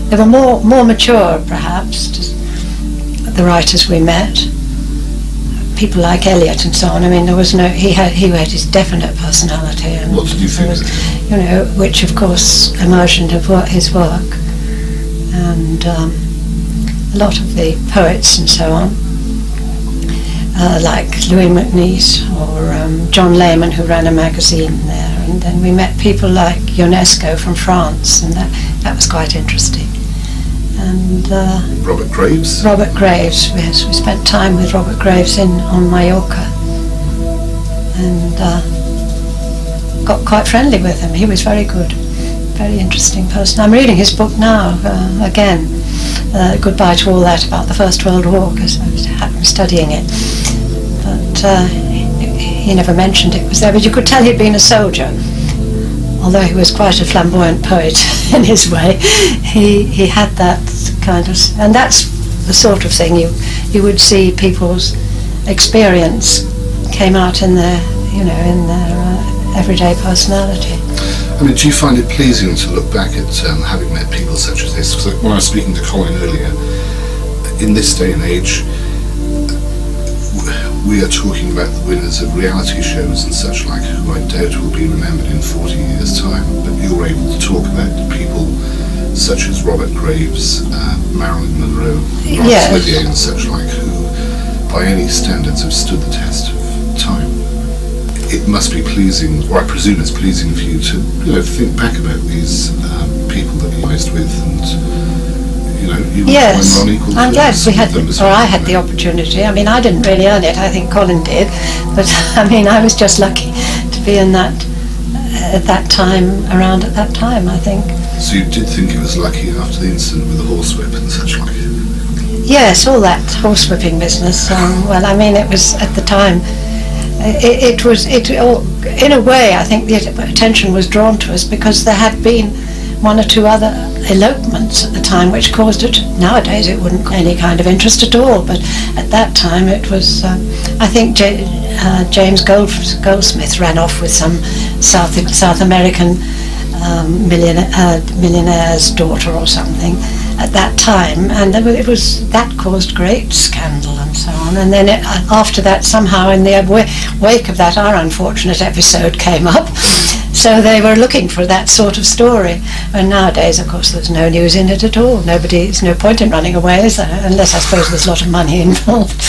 S4: they were more mature perhaps, the writers we met. People like Eliot and so on. I mean, there was he had his definite personality, and
S3: what did you think?
S4: Which of course emerged into his work, and a lot of the poets and so on, like Louis MacNeice or John Lehman, who ran a magazine there, and then we met people like Ionesco from France, and that was quite interesting. And
S3: Robert Graves?
S4: Robert Graves, yes. We spent time with Robert Graves on Mallorca, and got quite friendly with him. He was very good, very interesting person. I'm reading his book now, again, Goodbye to All That, about the First World War, because I was studying it. But he never mentioned it was there, but you could tell he'd been a soldier. Although he was quite a flamboyant poet in his way, he had that kind of, and that's the sort of thing you would see people's experience came out in their, you know, in their everyday personality.
S3: I mean, do you find it pleasing to look back at having met people such as this? Because when I was speaking to Colin earlier, in this day and age, we are talking about the winners of reality shows and such like, who I doubt will be remembered in 40 years' time. But you're able to talk about people such as Robert Graves, Marilyn Monroe, Laurence Olivier and such like, who by any standards have stood the test of time. It must be pleasing, or I presume it's pleasing for you to, you know, think back about these people that you lived with, and you know, you were on equal
S4: I'm glad we had,
S3: or
S4: I had the opportunity. I mean, I didn't really earn it. I think Colin did, but I mean, I was just lucky to be in that at that time, around at that time, I think.
S3: So you did think it was lucky after the incident with the horsewhip and such like?
S4: Yes, all that horsewhipping business. Well, I mean, it was at the time. It was in a way, I think the attention was drawn to us because there had been one or two other elopements at the time which caused it. Nowadays it wouldn't cause any kind of interest at all, but at that time it was, I think James Goldsmith ran off with some South American millionaire's daughter or something at that time, and it was, that caused great scandal and so on. And then after that, somehow in the wake of that, our unfortunate episode came up, so they were looking for that sort of story. And nowadays, of course, there's no news in it at all. There's no point in running away, is there? Unless, I suppose, there's a lot of money involved.